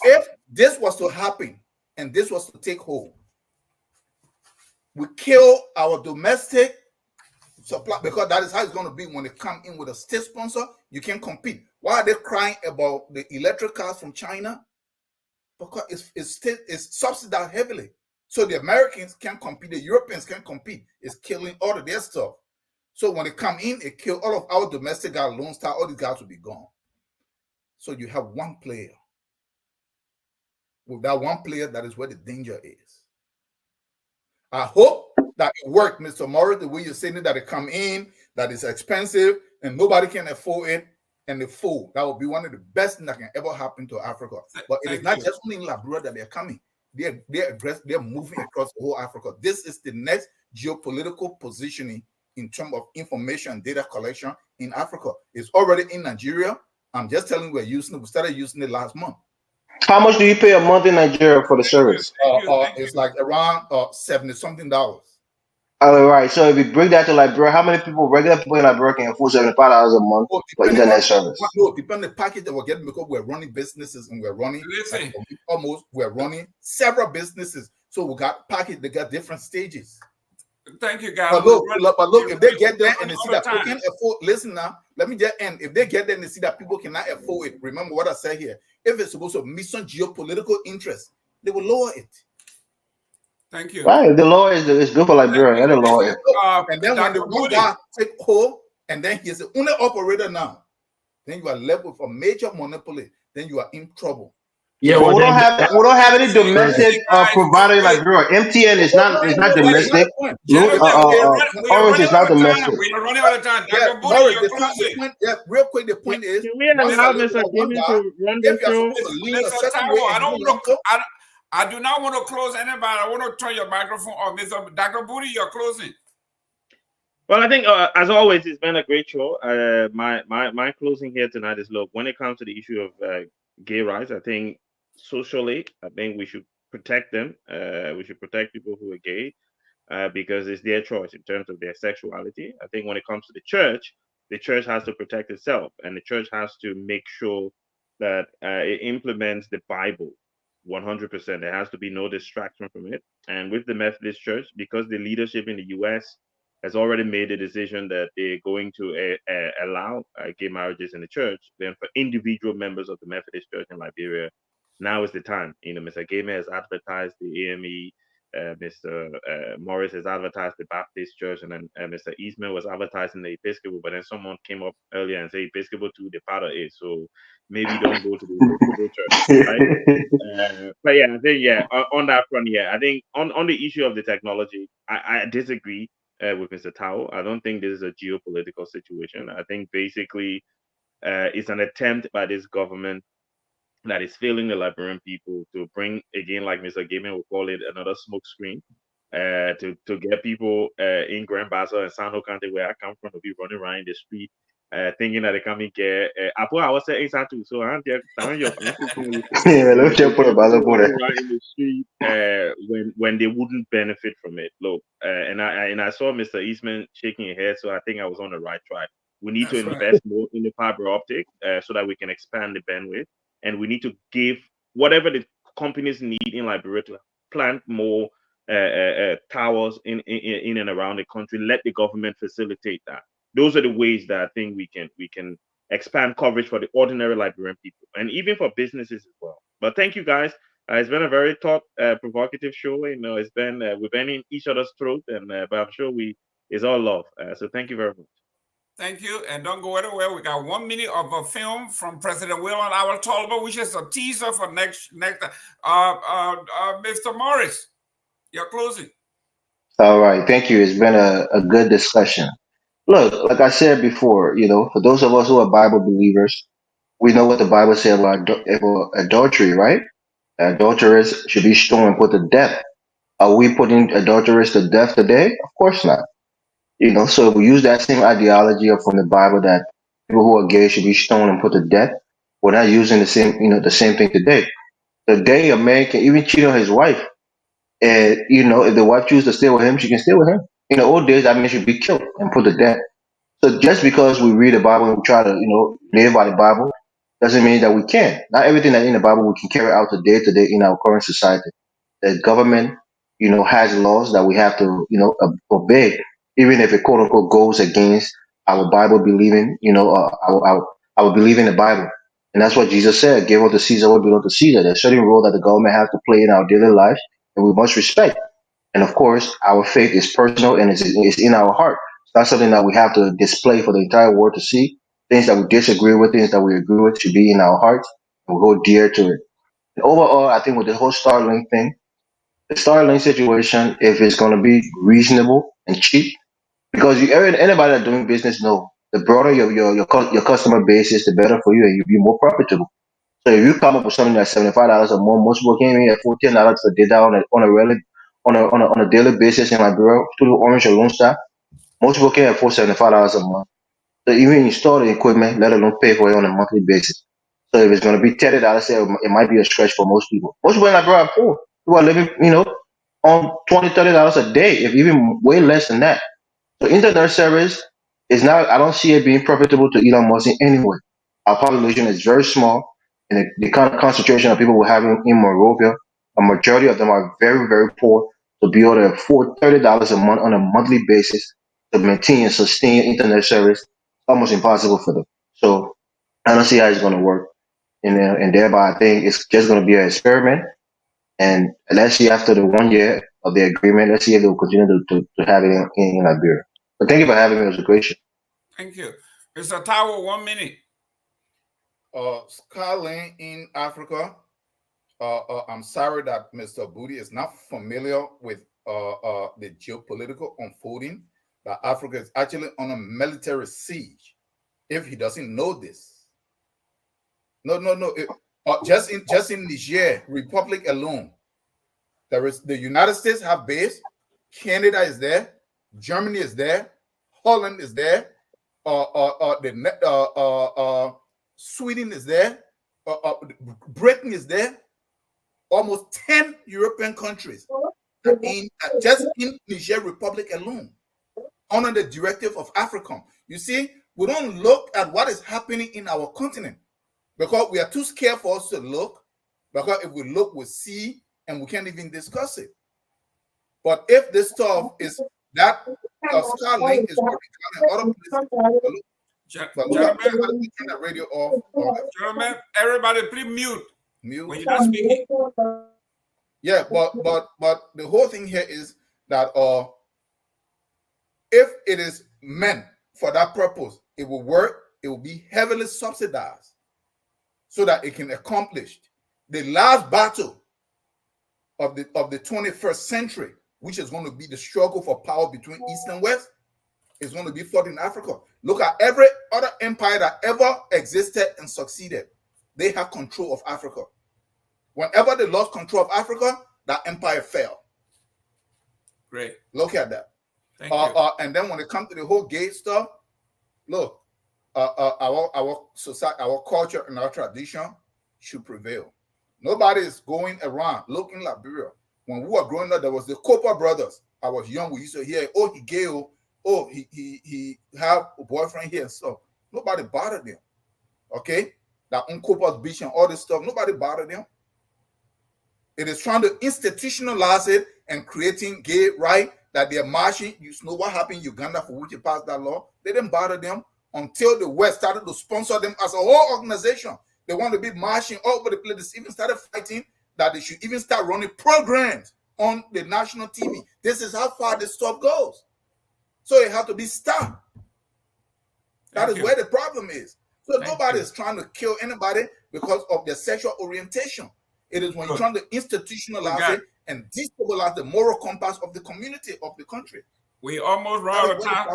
If this was to happen and this was to take hold, we kill our domestic supply, because that is how it's going to be when they come in with a state sponsor. You can't compete. Why are they crying about the electric cars from China? Because it's subsidized heavily. So the Americans can't compete, the Europeans can't compete. It's killing all of their stuff. So when they come in, it kills all of our domestic guys, Lone Star, all these guys will be gone. So you have one player. With that one player, that is where the danger is. I hope that it worked, Mr. Morris, the way you're saying it, that it come in, that it's expensive, and nobody can afford it, and the fool. That would be one of the best things that can ever happen to Africa. But it is not just only in Liberia that they're coming. They're moving across the whole Africa. This is the next geopolitical positioning in terms of information and data collection in Africa. It's already in Nigeria. I'm just telling you, we started using it last month. How much do you pay a month in Nigeria for the service? It's like around $70-something. All right. So if you bring that to Liberia, how many people, regular people in Liberia, can afford $75 a month for internet service? No, depending on the package that we're getting, because we're running businesses and we're running several businesses. So we got package, they got different stages. Thank you, guys. But look, if they get there and they see that people can afford, listen now, let me just end. If they get there and they see that people cannot afford it, remember what I said here. If it's supposed to meet some geopolitical interest, they will lower it. Thank you. Right, the law is good for Liberia. The law is. And then when the one guy take hold, and then he's the only operator now, then you are left with a major monopoly. Then you are in trouble. Yeah, But well, we don't have any domestic provider Okay. like Bureau. MTN is not domestic. Gentlemen, we are Orange running is out not of time. domestic. We are running out of time. Yeah, Dr. Booty, Morris, you're closing. real quick, the point is, Can we once allow you look Mr. at one Gideon guy, to run if the you're show? supposed to lean a Mr. certain Taiwo, way and do another, I do not want to close anybody. I want to turn your microphone off. Mr. Dr. Booty, you're closing. Well, I think as always, it's been a great show. My closing here tonight is, look, when it comes to the issue of gay rights, I think socially, I think we should protect them. We should protect people who are gay because it's their choice in terms of their sexuality. I think when it comes to the church has to protect itself, and the church has to make sure that it implements the Bible 100%. There has to be no distraction from it. And with the Methodist Church, because the leadership in the U.S. has already made a decision that they're going to allow gay marriages in the church, then for individual members of the Methodist Church in Liberia, now is the time. Mr. Gamer has advertised the AME, Mr. Morris has advertised the Baptist Church, and then Mr. Eastman was advertising the Episcopal, but then someone came up earlier and said Episcopal too, the part of it. So maybe don't go to the Episcopal Church, right? But yeah, I think on that front, I think on the issue of the technology, I disagree with Mr. Tao. I don't think this is a geopolitical situation. I think basically it's an attempt by this government that is failing the Liberian people to bring, again, like Mr. Gaiman will call it, another smoke screen to get people in Grand Bassa and Sano County, where I come from, to be running around in the street thinking that they come and get I was saying too, so I'm there Yeah, let's just put a ball running for it. around in the street when they wouldn't benefit from it. Look, and I saw Mr. Eastman shaking his head, so I think I was on the right track. We need to invest more in the fiber optic so that we can expand the bandwidth, and we need to give whatever the companies need in Liberia to plant more towers in and around the country. Let the government facilitate that. Those are the ways that I think we can expand coverage for the ordinary Liberian people and even for businesses as well. But thank you guys. It's been a very provocative show. It's been we've been in each other's throat, and but I'm sure it's all love. So thank you very much. Thank you, and don't go anywhere. We got 1 minute of a film from President William Our Tolba, which is a teaser for next. Mr. Morris, you're closing. All right, thank you. It's been a good discussion. Look, like I said before, for those of us who are Bible believers, we know what the Bible says about adultery, right? Adulterers should be stoned and put to death. Are we putting adulterers to death today? Of course not. So if we use that same ideology from the Bible that people who are gay should be stoned and put to death, we're not using the same thing today. Today, a man can even cheat on his wife. And, if the wife chooses to stay with him, she can stay with him. In the old days, that man should be killed and put to death. So just because we read the Bible and we try to, live by the Bible, doesn't mean that we can. Not everything that's in the Bible we can carry out today in our current society. The government, has laws that we have to, obey, even if it quote unquote goes against our Bible believing, our believing the Bible. And that's what Jesus said: "Give unto Caesar what belongs to Caesar." There's a certain role that the government has to play in our daily life, and we must respect. And of course, our faith is personal and it's in our heart. It's not something that we have to display for the entire world to see. Things that we disagree with, things that we agree with, should be in our hearts, and we hold dear to it. And overall, I think with the whole Starlink thing, the Starlink situation, if it's going to be reasonable and cheap, because anybody that's doing business know the broader your customer base is, the better for you, and you'll be more profitable. So if you come up with something that's $75 a month, most people came in at $14 for data on a daily basis in Liberia through Orange or Lone Star. Most people can afford $75 a month. So even install the equipment, let alone pay for it on a monthly basis. So if it's going to be $30, it might be a stretch for most people. Most people in Liberia are poor. People are living, on $20, $30 a day, if even way less than that. So internet service is not, I don't see it being profitable to Elon Musk in any way. Our population is very small, and the kind of concentration of people we have in Monrovia, a majority of them are very, very poor to be able to afford $30 a month on a monthly basis to maintain and sustain internet service. It's almost impossible for them. So I don't see how it's going to work. And thereby, I think it's just going to be an experiment. And let's see after the 1 year of the agreement, let's see if they'll continue to have it in Liberia. But thank you for having me. It was a great show. Thank you. Mr. Tower, 1 minute. Skyline in Africa I'm sorry that Mr. Booty is not familiar with the geopolitical unfolding, that Africa is actually on a military siege. If he doesn't know this, no. Just in Niger Republic alone, there is the United States have base, Canada is there, Germany is there, Holland is there, Sweden is there, Britain is there. Almost 10 European countries just in Niger Republic alone, under the directive of AFRICOM. You see, we don't look at what is happening in our continent because we are too scared for us to look, because if we look, we see, and we can't even discuss it. But if this stuff is that Starlink is working in other places, Gentlemen, turn the radio off. Gentlemen, everybody, please mute. Mute. When you're not speaking. Yeah, but the whole thing here is that if it is meant for that purpose, it will work. It will be heavily subsidized so that it can accomplish the last battle of the 21st century, which is going to be the struggle for power between East and West, is going to be fought in Africa. Look at every other empire that ever existed and succeeded. They have control of Africa. Whenever they lost control of Africa, that empire fell. Great. Look at that. Thank you. And then when it comes to the whole gay stuff, look, our society, our culture, and our tradition should prevail. Nobody is going around. Look in Liberia. When we were growing up, there was the Cooper brothers. I was young. We used to hear, oh, he gay. Oh, he have a boyfriend here and stuff. Nobody bothered them. Okay? That on Cooper's Beach and all this stuff, nobody bothered them. It is trying to institutionalize it and creating gay right, that they're marching. You know what happened in Uganda, for which they passed that law? They didn't bother them until the West started to sponsor them as a whole organization. They want to be marching all over the place. They even started fighting that they should even start running programs on the national TV. This is how far this stuff goes. So it has to be stopped. That is where the problem is. So nobody is trying to kill anybody because of their sexual orientation. It is when you're trying to institutionalize it and destabilize the moral compass of the community, of the country. We almost run out of time.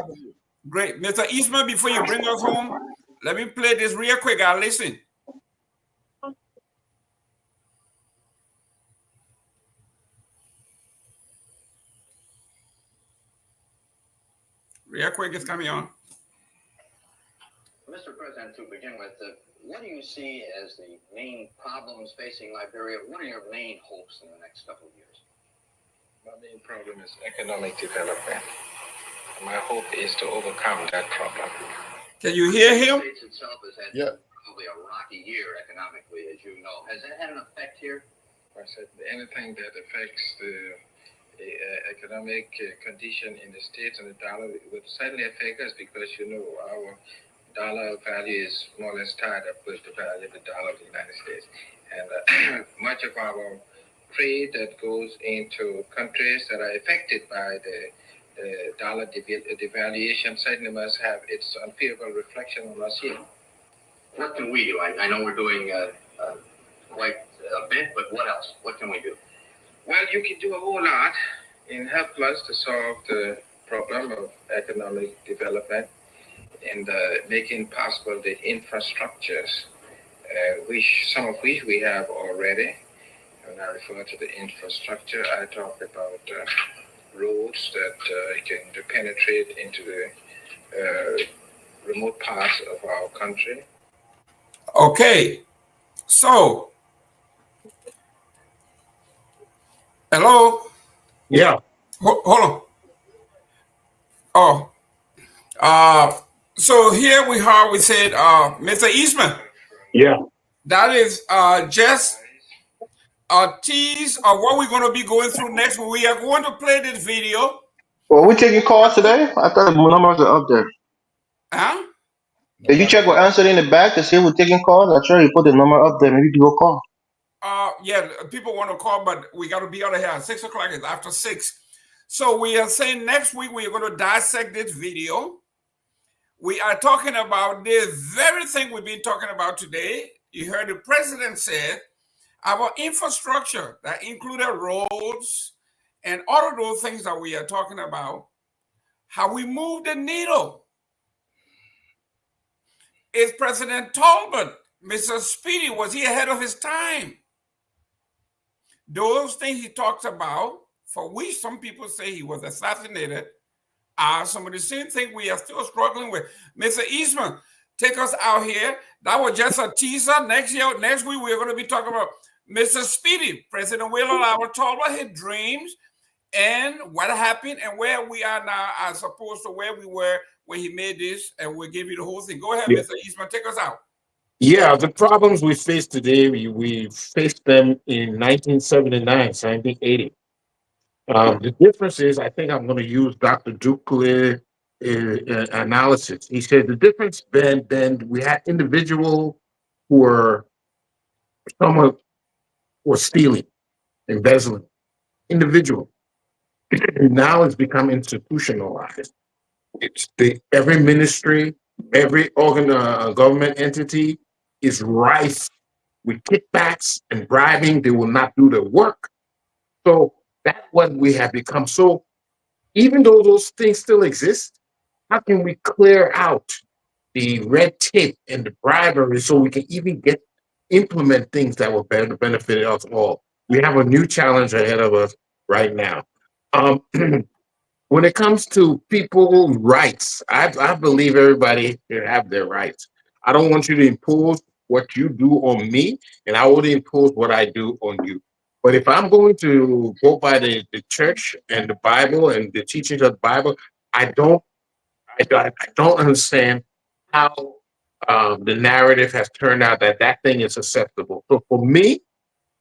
Great. Mr. Eastman, before you bring us home, let me play this real quick. I'll listen. Real quick, it's coming on. Mr. President, to begin with, what do you see as the main problems facing Liberia? What are your main hopes in the next couple of years? My main problem is economic development. My hope is to overcome that problem. Can you hear him? The States itself has had probably a rocky year economically, as you know. Has that had an effect here? I said anything that affects the economic condition in the States and the dollar would certainly affect us, because, you know, our dollar value is more or less tied up with the value of the dollar of the United States. And much of our trade that goes into countries that are affected by the dollar devaluation certainly must have its unfavorable reflection on us here. What can we do? I know we're doing quite a bit, but what else? What can we do? Well, you can do a whole lot in help us to solve the problem of economic development and making possible the infrastructures, some of which we have already. When I refer to the infrastructure, I talk about roads that can penetrate into the remote parts of our country. Okay, so hello. Yeah. Hold on. So here we are. We said, Mr. Eastman. Yeah. That is just a tease of what we're going to be going through next. We are going to play this video. Well, we taking calls today? I thought the numbers are up there. Huh? Did you check what answered in the back to see if we're taking calls? I'm sure you put the number up there. Maybe people call. Yeah, people want to call, but we got to be out of here at 6 o'clock. It's after 6. So we are saying next week we are going to dissect this video. We are talking about the very thing we've been talking about today. You heard the president said Our infrastructure that included roads and all of those things that we are talking about, how we moved the needle. Is President Talbot, Mr. Speedy, was he ahead of his time? Those things he talks about, for which some people say he was assassinated, are some of the same things we are still struggling with. Mr. Eastman, take us out here. That was just a teaser. Next week, we're going to be talking about Mr. Speedy, President Willard Albert Talbot, his dreams, and what happened and where we are now as opposed to where we were when he made this, and we'll give you the whole thing. Go ahead, Mr. Eastman, take us out. Yeah, the problems we face today, we faced them in 1979, 1980. The difference is, I think I'm going to use Dr. Duke analysis. He said the difference then we had individuals who were someone were stealing, embezzling, individual. Now it's become institutionalized. It's every ministry, every government entity is rife with kickbacks and bribing. They will not do the work. So that's what we have become. So even though those things still exist, how can we clear out the red tape and the bribery so we can even implement things that will benefit us all? We have a new challenge ahead of us right now. When it comes to people's rights, I believe everybody should have their rights. I don't want you to impose what you do on me, and I will impose what I do on you. But if I'm going to go by the church and the Bible and the teachings of the Bible, I don't understand how the narrative has turned out that thing is acceptable. So for me,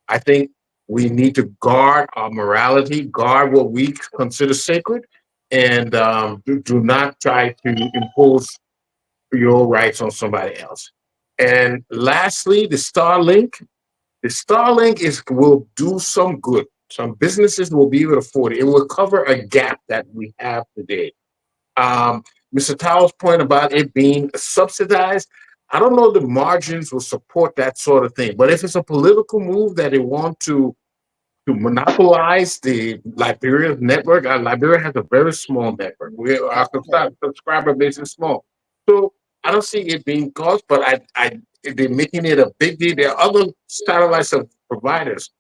I think we need to guard our morality, guard what we consider sacred, and do not try to impose your rights on somebody else. And lastly, the Starlink. The Starlink will do some good. Some businesses will be able to afford it. It will cover a gap that we have today. Mr. Towell's point about it being subsidized, I don't know the margins will support that sort of thing. But if it's a political move that they want to monopolize the Liberia network, Liberia has a very small network. Our subscriber base is small. So I don't see it being caused, but they're making it a big deal. There are other satellite providers.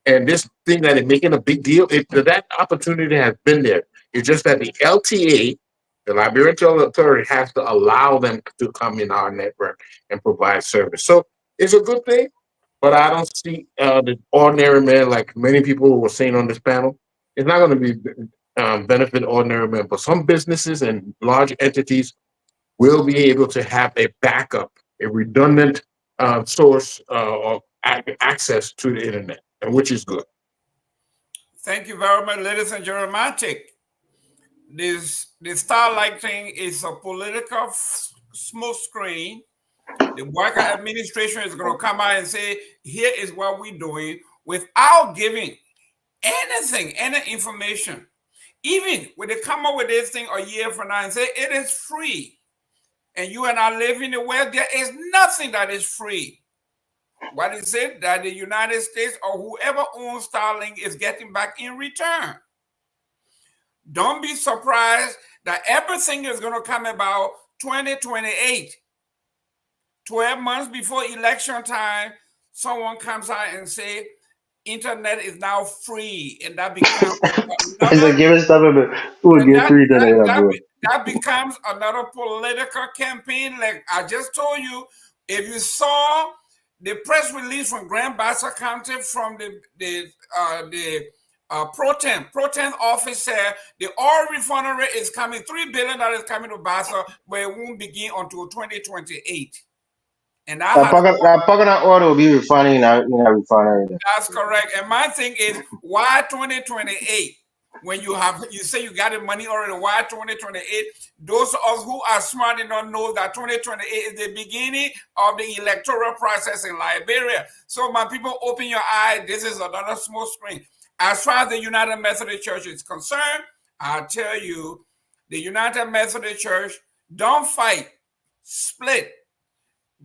And this thing that is making a big deal, that opportunity has been there. It's just that the LTA, the Liberian Authority, has to allow them to come in our network and provide service. So it's a good thing, but I don't see the ordinary man, like many people were saying on this panel. It's not going to be benefit ordinary men, but some businesses and large entities will be able to have a backup, a redundant source of access to the internet, and which is good. Thank you very much, ladies and gentlemen. This Starlight thing is a political smoke screen. The Walker administration is going to come out and say, here is what we're doing, without giving anything, any information. Even when they come up with this thing a year from now and say it is free, and you and I live in the West, there is nothing that is free. What is it that the United States or whoever owns Starlink is getting back in return? Don't be surprised that everything is going to come about 2028. 12 months before election time, someone comes out and say, internet is now free, and that becomes that becomes another political campaign. Like I just told you, if you saw the press release from Grand Bassa County from the pro tem office said the oil refinery is coming, $3 billion is coming to Bassa, but it won't begin until 2028. And that oil will be refining in a refinery. That's correct. And my thing is, why 2028? When you say you got the money already, why 2028? Those of us who are smart enough know that 2028 is the beginning of the electoral process in Liberia. So my people, open your eye. This is another small screen. As far as the United Methodist Church is concerned, I'll tell you, the United Methodist Church, don't fight, split.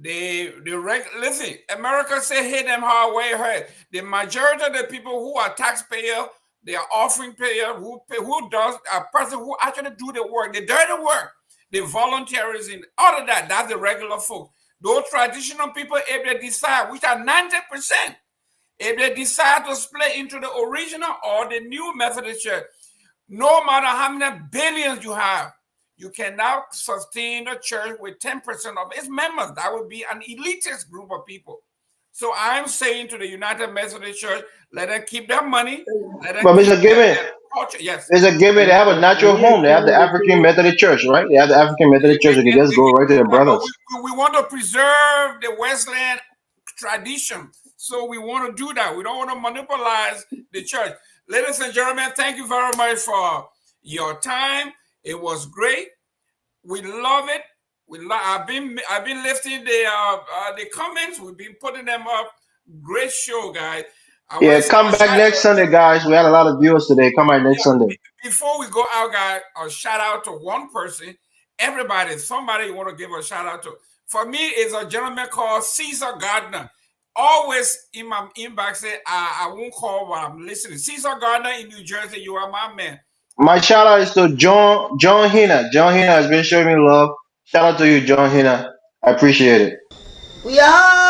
Listen, America say hit them hard way ahead. The majority of the people who are taxpayer, they are offering payer, who does a person who actually do the work, the dirty work, the volunteerism, all of that. That's the regular folk. Those traditional people, if they decide, which are 90%, if they decide to split into the original or the new Methodist Church, no matter how many billions you have, you cannot sustain a church with 10% of its members. That would be an elitist group of people. So I'm saying to the United Methodist Church, let them keep their money. Let them But keep Mr. Given, their culture. Yes. Mr. Given, they have a natural home. They have the African Methodist Church, right? They have the African Methodist Church. They can just go right to their brothers. We want to preserve the Wesleyan tradition. So we want to do that. We don't want to monopolize the church. Ladies and gentlemen, thank you very much for your time. It was great. We love it. I've been lifting the comments. We've been putting them up. Great show, guys. Yeah, come back next Sunday, guys. We had a lot of viewers today. Come back next Sunday. Before we go out, guys, a shout out to one person. Somebody you want to give a shout out to. For me, is a gentleman called Caesar Gardner. Always in my inbox say, I won't call while I'm listening. Caesar Gardner in New Jersey, you are my man. My shout out is to John Hina. John Hina has been showing me love. Shout out to you, John Hina. I appreciate it. We are